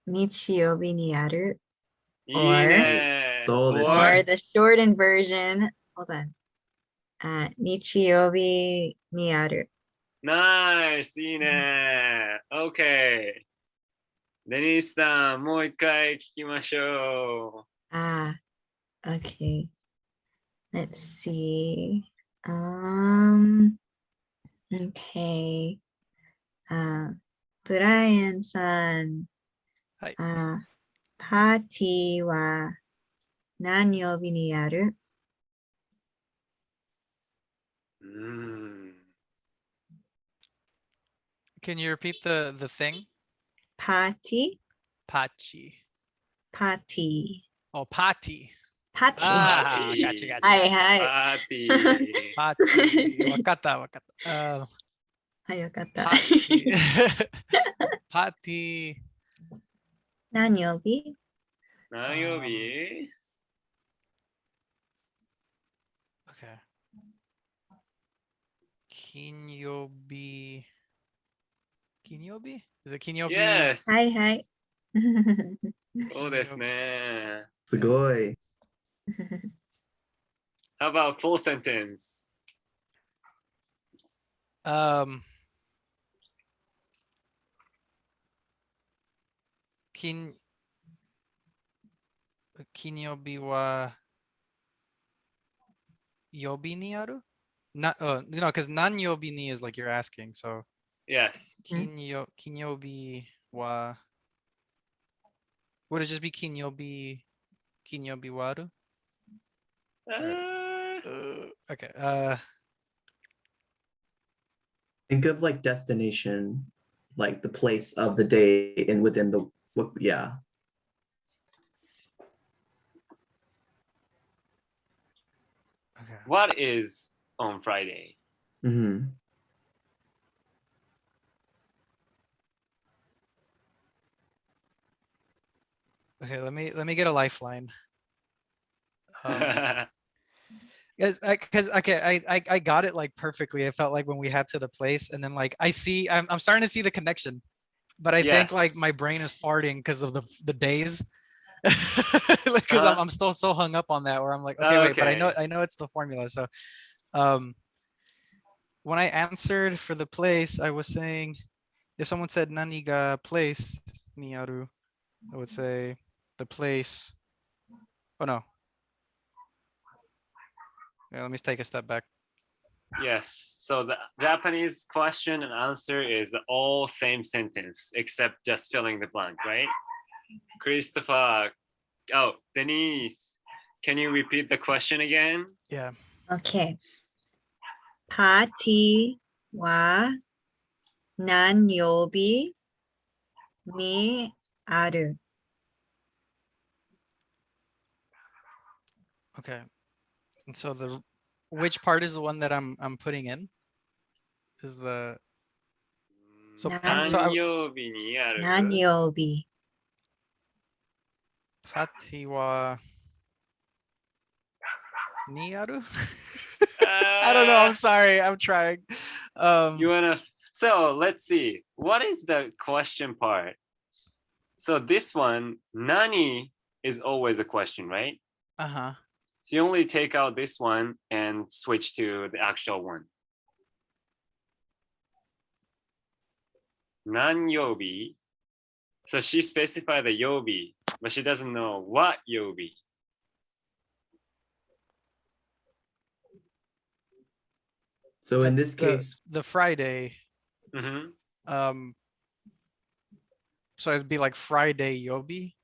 日曜日にある。いいね。そうです Or- Or the shortened version. Hold on. 日曜日にある。 Nice, いいね。OK。デニスさん、もう一回聞きましょ Okay. Let's see. Okay. ブライアンさん。はいパーティーは何曜日にある？う。うん。 Can you repeat the thing? パーティー Pachi. パーティー Oh, Pati. パーティー Ah, gotcha, gotcha. はいはい。パーティー。 Pati. Wakata, wakata. はい、よかった。 Pati. Pati. 何曜日？何曜日 Okay. Kinyobi. Kinyobi? Is it Kinyobi? Yes. はいはい。そうですね。すごい。 How about full sentence? Kinyobi wa yobi ni aru? Not, no, because nan-yobi ni is like you're asking. So Yes. kinyobi wa. Would it just be kinyobi wa aru? Okay. Think of like destination, like the place of the day and within the, yeah. Okay. What is on Friday? Mm-hmm. Okay, let me get a lifeline. Because okay, I got it like perfectly. It felt like when we had to the place, and then like I'm starting to see the connection, but I think like Yes. my brain is farting because of the days. Because I'm still so hung up on that where I'm like, okay, wait, but Okay. I know it's the formula. So when I answered for the place, I was saying if someone said nani ga place ni aru, I would say the place. Oh no. Yeah, let me take a step back. Yes. So the Japanese question and answer is all same sentence except just filling the blank, right? Christopher. Oh, Denise. Can you repeat the question again? Yeah. Okay. パーティーは何曜日にある Okay. And so which part is the one that I'm putting in? Is the so Nan- so I- 何曜日にある？何曜日 Pati wa ni aru? I don't know. I'm sorry. I'm trying. You wanna? So let's see. What is the question part? So this one, nani is always a question, right? Uh-huh. So you only take out this one and switch to the actual one. Nan yobi. So she specified the yobi, but she doesn't know what yobi. So in this That's case, the Friday. Mhm. So it'd be like Friday Yobi,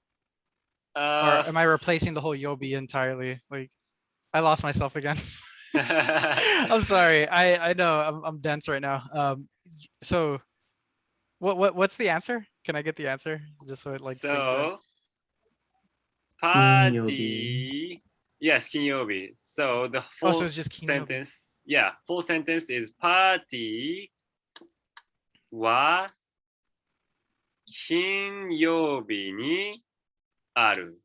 or Uh, am I replacing the whole Yobi entirely? Like, I lost myself again. I'm sorry. I know I'm dense right now. So what's the answer? Can I get the answer just so it like sinks in? so Kinyobi. party. Yes, kinyobi. So the Oh, full so it's just Kinyobi. sentence. Yeah, full sentence is party wa kinyobi ni aru.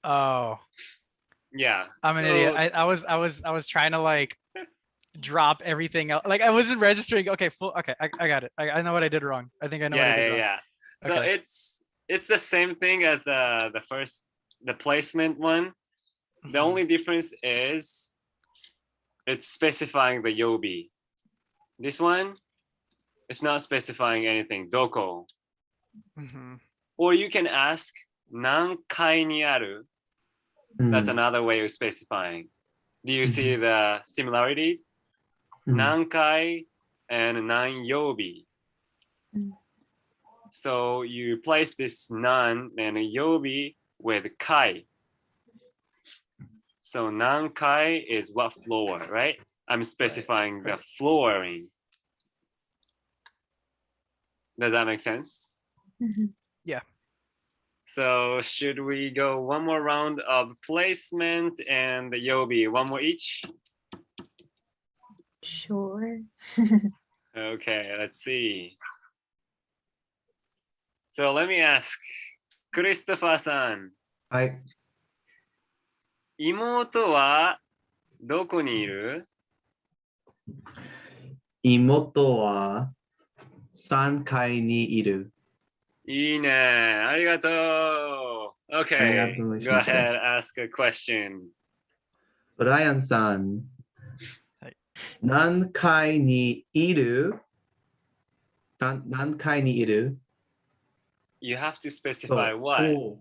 Oh, Yeah. I'm an idiot. so- I was trying to like drop everything else. Like I wasn't registering. Okay, okay, I got it. I know what I did wrong. I think I know what I did wrong. yeah. So Okay. it's the same thing as the placement one. The Mhm. only difference is it's specifying the yobi. This one, it's not specifying anything. Doko. Mhm. Or you can ask nankai ni aru. That's mm, another way of specifying. Do you see the similarities? mm. Nankai and nan yobi. Mm. So you replace this nan and yobi with kai. So nankai is what floor, right? I'm specifying the flooring. Does that make sense? Mhm. So should we go one more round of placement and the yobi, one more each? Sure. Okay, let's see. So let me ask, Christopher-san, はい。妹はどこにいる？妹は3階にいる。いいね。ありがとう。Okay, ありがとうござい go ます ahead, ask a question. ブライアンさん、はい何階にいる？何階にいる？ You have to そ specify う what. おう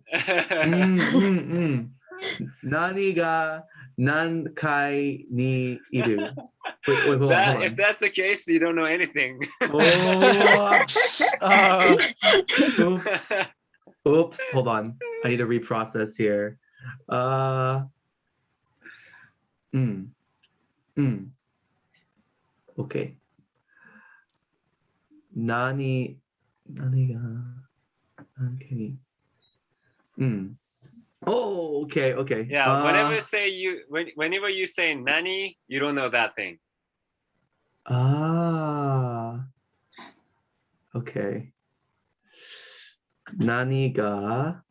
うん。何が何階にいる？Wait, hold That, on. if that's the case, you don't know anything. Oh, Oh, oops. Hold on. I need to reprocess here. Okay. 何が何階にOh, okay. Yeah, whenever you say nani, you don't know that thing. Okay. 何が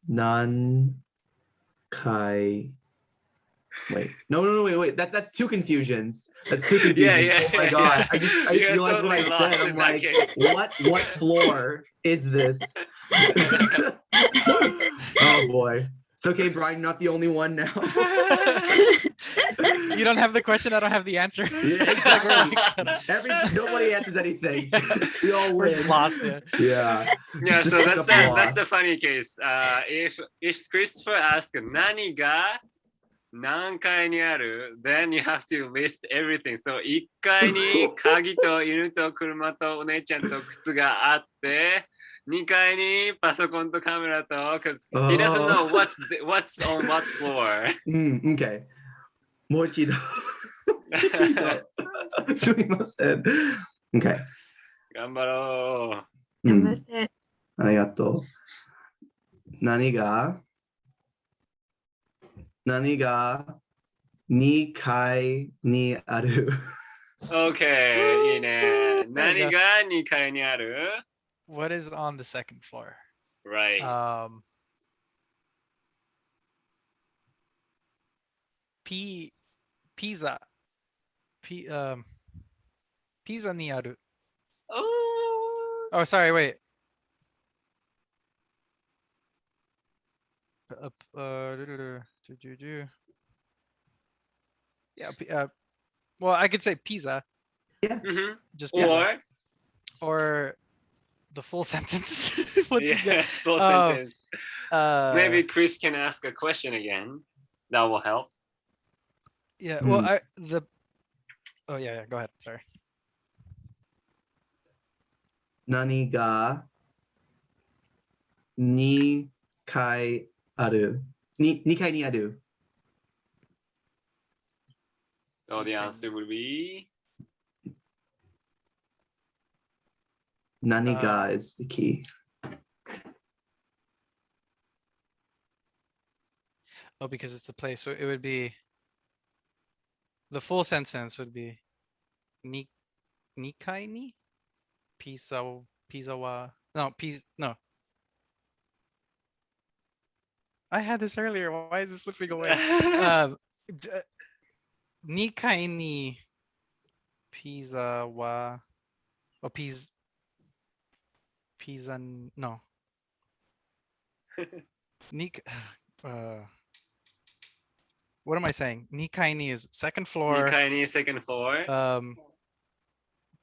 何階 Wait. No, wait. That's two confusions. That's two confusions. Yeah. Oh my god. I You're realized what I totally lost said. in I'm that like, case. what floor is this? Oh boy. It's okay, Brian, you're not the only one now. you don't have the question. I don't have the answer. Yeah, exactly. Nobody answers anything. We all We're win. just lost there. Yeah. Yeah, Just so straight that's up that's lost. the funny case. If Christopher asks nani ga 何階にある Then you have to list everything. So 1階に鍵と犬と車とお姉ちゃんと靴があって、2階にパソコンとカメラと、because he doesn't know what's on what floor. Okay. もう一度。すみません。Okay. 頑張ろ頑張って。ありがとう。何が2階にある？う。OK、いいね。 There you 何 go. が2階にある What is on the second floor? Right. Pizza. Pizza ni aru. Oh, Oh, sorry, wait. Yeah, well, I could say pizza, mhm. just pizza, Or, or the full sentence. What's it got? yes, full Oh, sentence. Maybe Chris can ask a question again. That will help. Yeah, well, Hmm. oh yeah, go ahead. Sorry. 何が2階ある？2階にある。So the answer would be 何が is the key. Oh, because it's the place. So it would be the full sentence would be Nikai ni pizza wa no. I had this earlier. Why is this slipping away? Nikai ni pizza wa pizza no. What am I saying? Nikai ni is second floor. 2階に second floor.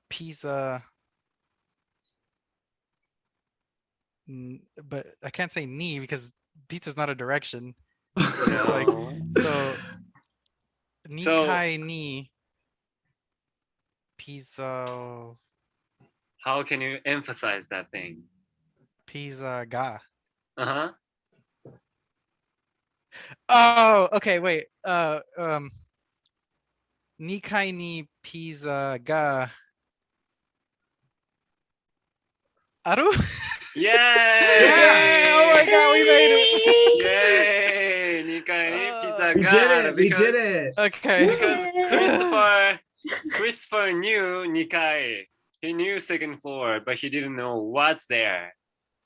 Pizza. But I can't say ni because pizza is not a direction. It's like so. Nikai ni pizza. How can you emphasize that thing? Pizza ga. Uh-huh. Oh, okay, wait. Nikai ni pizza ga aru? Yay! Yay! Oh my god, we made it! Yay! 2階にピザ We が did ある it. We because- did it. Okay. Because Christopher knew 2階. He knew second floor, but he didn't know what's there.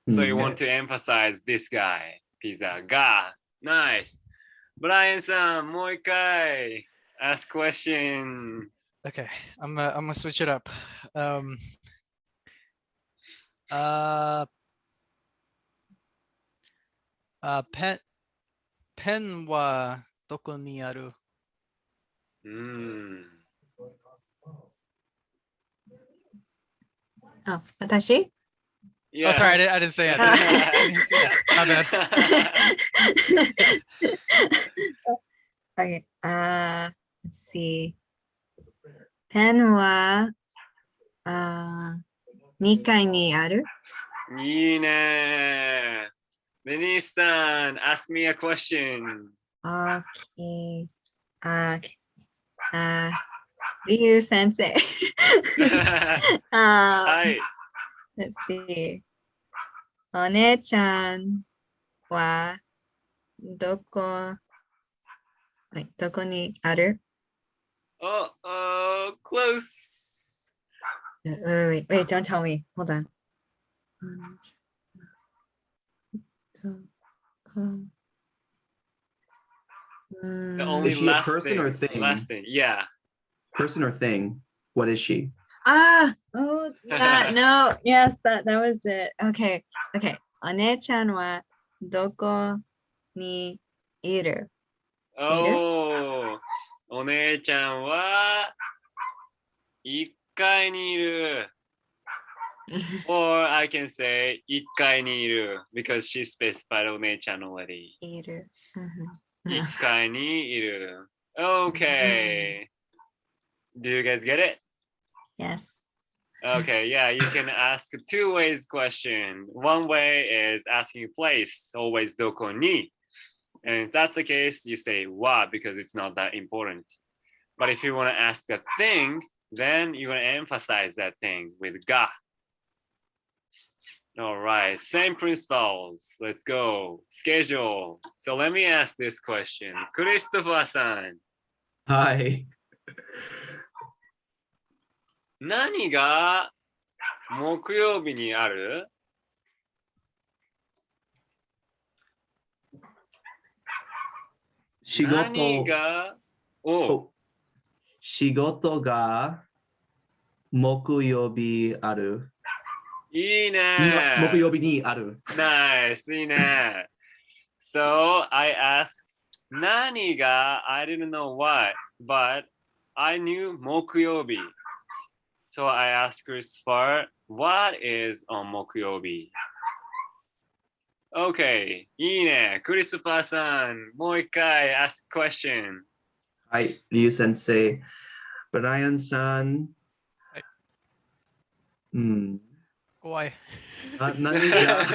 So you want to emphasize this guy. Pizza ga. Nice. Brian さん、もう一回 ask question. Okay, I'm gonna switch it up. Pen wa doko ni aru? あ、私 Oh, sorry, I didn't say it. I didn't see that. My bad. Okay. Let's see. ペンは2階にある？いいね。デニスさん、ask me a question. Okay. リュウ先生。はい。Let's see. お姉ちゃんはどこにある？ Oh, close. Wait, don't tell me. Hold on. The only Is she a last person thing, or thing? Last thing, yeah. Person or thing? What is she? Oh, yeah, no, yes, that was it. Okay. お姉ちゃんはどこにいる？ Oh, お姉ちゃんは1階にいる。Or I can say 1階にいる because she specified お姉ちゃん already. いる。Yeah. 1階にいる。Okay. Do you guys get it? Yes. Okay, yeah, you can ask two ways question. One way is asking place, always どこに. And if that's the case, you say wa because it's not that important. But if you want to ask a thing, then you want to emphasize that thing with ga. All right, same principles. Let's go. Schedule. So let me ask this question. Christopher-san, はい。何が木曜日にある？仕何事、がおお仕事が木曜日ある。いい木ね。曜日にある。Nice, いいね。So I asked 何が I didn't know what, but I knew 木曜日. So I asked Christopher, what is on 木曜日? Okay, いいね。クリストファーさん、もう一回 ask question. はい、リュウ先生。ブライアンさん。はいうん。怖い。何が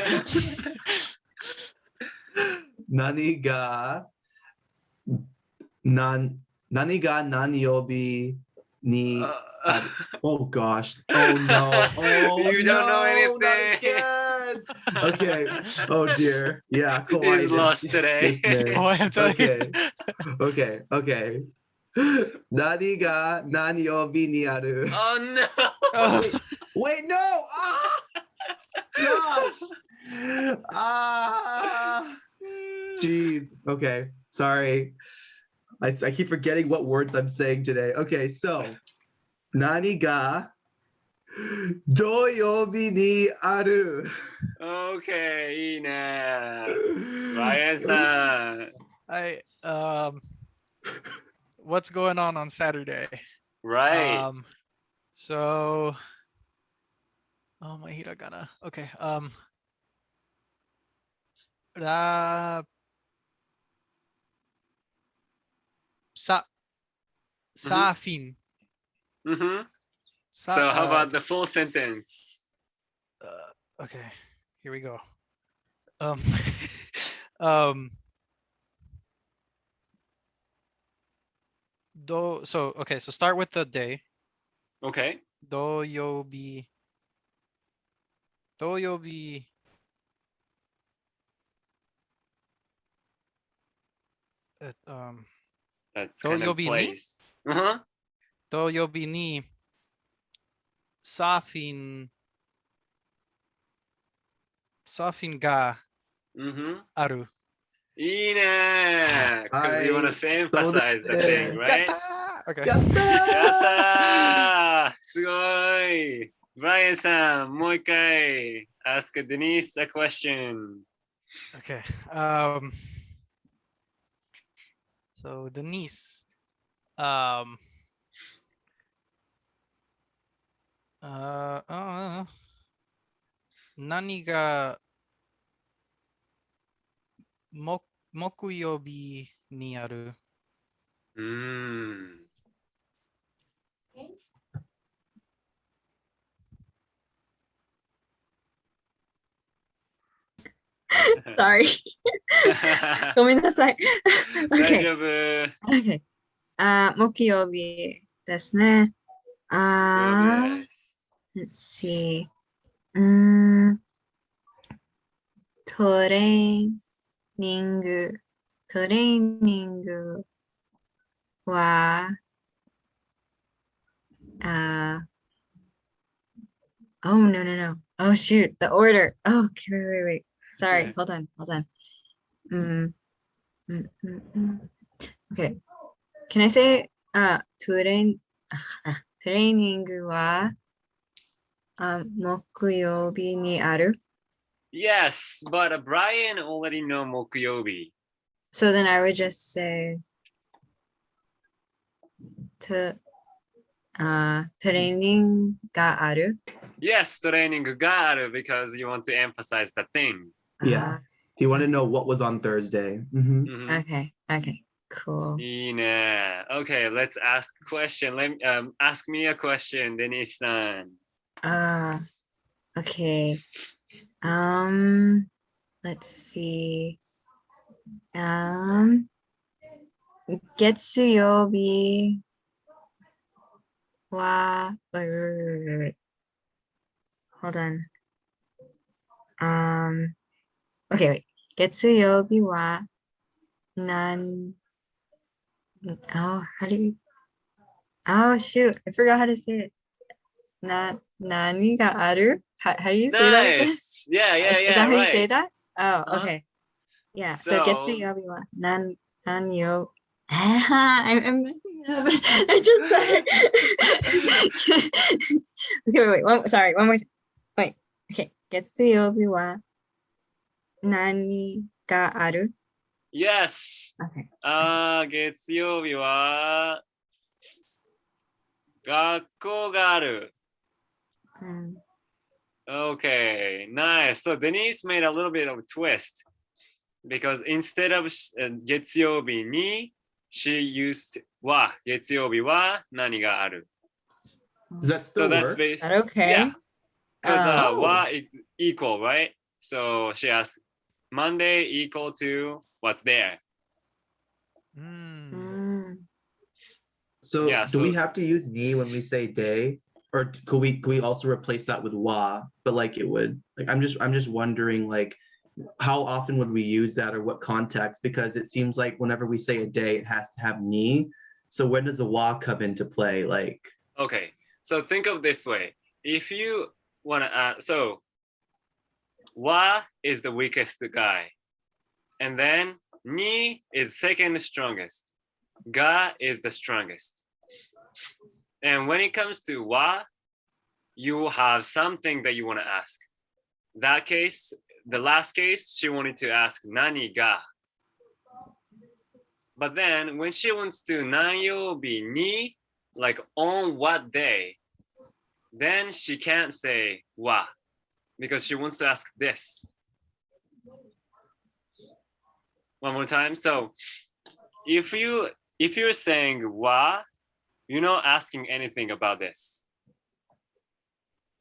何が何が何曜日にある Oh gosh. Oh no. Oh You don't know no, anything. not again. Okay. Oh dear. Yeah, 怖い He's です lost today. ですね。怖い、I'm telling you. Okay. Okay. 何が何曜日にある Oh no! Wait, no! Ah! Gosh! Ah! Jeez. Okay. Sorry. I keep forgetting what words I'm saying today. Okay, so 何が土曜日にある Okay, いいね。ライアンさん。I what's going on Saturday? Right. So oh my hiragana. Okay. Ra Safin. Mm-hmm. Sa- So how about the full sentence? okay, here we go. Um so okay, so start with the day. Okay. Doyobi. That's kind of Doyobi ni? place. Uh-huh. Doyobi ni Safin ga Mm-hmm. aru. いいね. Because you want to say emphasize the thing, right? Okay. やったやったーすごい Brian さん、もう一回 ask Denise a question. Okay. So Denise, nani ga mokuyobi ni aru? Sorry. ごめんなさい。大 Okay. 丈夫 Okay. 木曜日ですね。です let's see. トレーニングは、oh, no. Oh, shoot, the order. Oh, okay, wait. Sorry, Okay. hold on. Okay. Can I say, トレーニングは、木曜日にある? Yes, but Brian already know 木曜日 So then I would just say, トレーニングがある? Yes, トレーニングがある because you want to emphasize the thing. Yeah. He wanted to know what was on Thursday. Mhm. Mhm. Okay. Okay. Cool. いいね。Okay, let's ask a question. Ask me a question, Denise-san. Okay. Let's see. 月曜日は wait. Hold on. Okay, wait. 月曜日はhow do you oh shoot, I forgot how to say it. 何がある? How do you say that again? Nice. Yeah, yeah, Is that yeah. how you say Right. that? Oh, Uh-huh. okay. Yeah. So, So- 月曜日は何曜 I'm messing it up. I just said it. Okay, wait. Sorry, one more. Wait. Okay. 月曜日は何がある? Yes. Okay. 月曜日は学校がある。Okay, nice. So Denise made a little bit of a twist because instead of 月曜日に she used は月曜日は何がある. Does that So still that's work? based. That okay? Yeah. Because Oh. wa equal, right? So she asked Monday equal to what's there. So Yeah, do we so- have to use ni when we say day, or could we also replace that with wa? But like it would like I'm just wondering like how often would we use that or what context? Because it seems like whenever we say a day, it has to have ni. So when does the wa come into play? Like Okay, so think of this way. If you want to, so wa is the weakest guy, and then ni is second strongest, ga is the strongest. And when it comes to wa, you have something that you want to ask. That case, the last case, she wanted to ask nani ga. But then when she wants to nanyobi ni, like on what day, then she can't say wa because she wants to ask this. One more time. So if you're saying wa, you're not asking anything about this.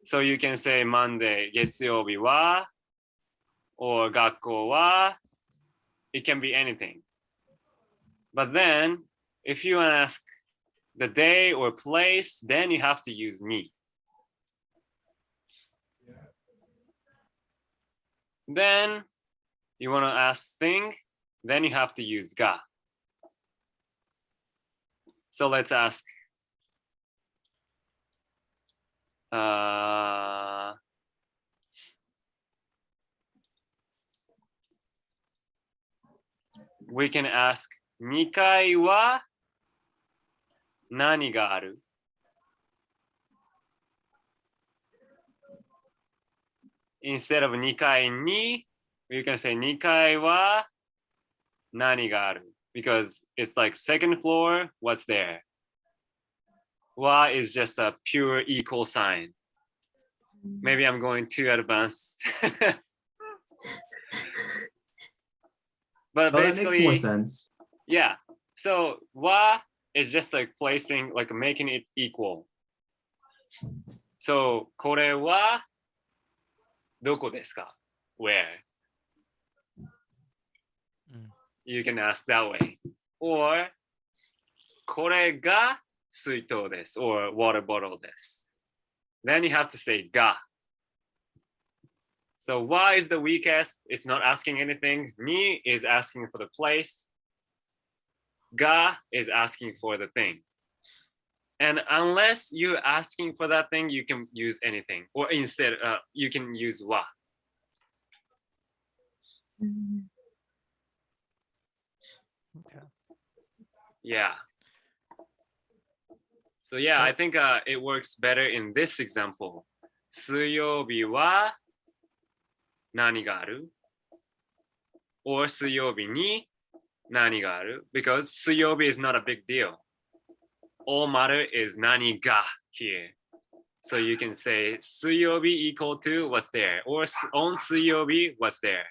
So you can say Monday, 月曜日は or 学校は it can be anything. But then if you want to ask the day or place, then you have to use ni. Then you want to ask thing, then you have to use ga. So let's ask. We can ask 2階は何がある? Instead of 2階に you can say 2階は何がある because it's like second floor, what's there? Wa is just a pure equal sign. Maybe I'm going too advanced. But oh, that makes more basically, sense. yeah. So wa is just like placing, like making it equal. So これはどこですか? Where? You can ask that way. Or これが水筒です or water bottle です. Then you have to say が. So wa is the weakest. It's not asking anything. Ni is asking for the place. Ga is asking for the thing. And unless you're asking for that thing, you can use anything. Or instead, you can use wa. Okay. Yeah. So yeah, I think it works better in this example. 水曜日は何がある? Or 水曜日に何がある? Because 水曜日 is not a big deal. All matter is 何が here. So you can say 水曜日 equal to what's there. Or on 水曜日 what's there.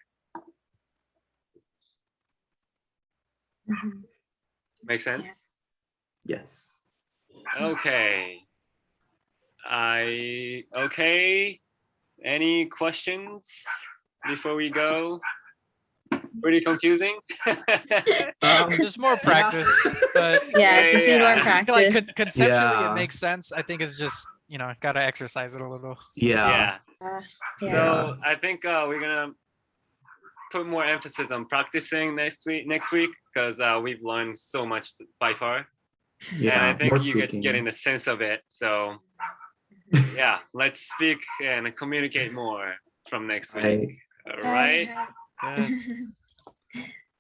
Mhm. Make sense? Yes. Okay. Okay. Any questions before we go? Pretty confusing? Just more Yeah. practice, but Yeah, it's just need more Yeah. I feel like practice. conceptually Yeah. it makes sense. I think it's just, gotta exercise it a little. Yeah. Yeah. Yeah. So I think we're gonna put more emphasis on practicing next week because we've learned so much by far. And I Yeah. think More you get speaking. getting the sense of it. So yeah, let's speak and communicate more from next week. All right. Good.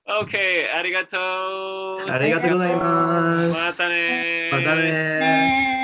Okay. Arigato. ありがとうございます。またね。またね。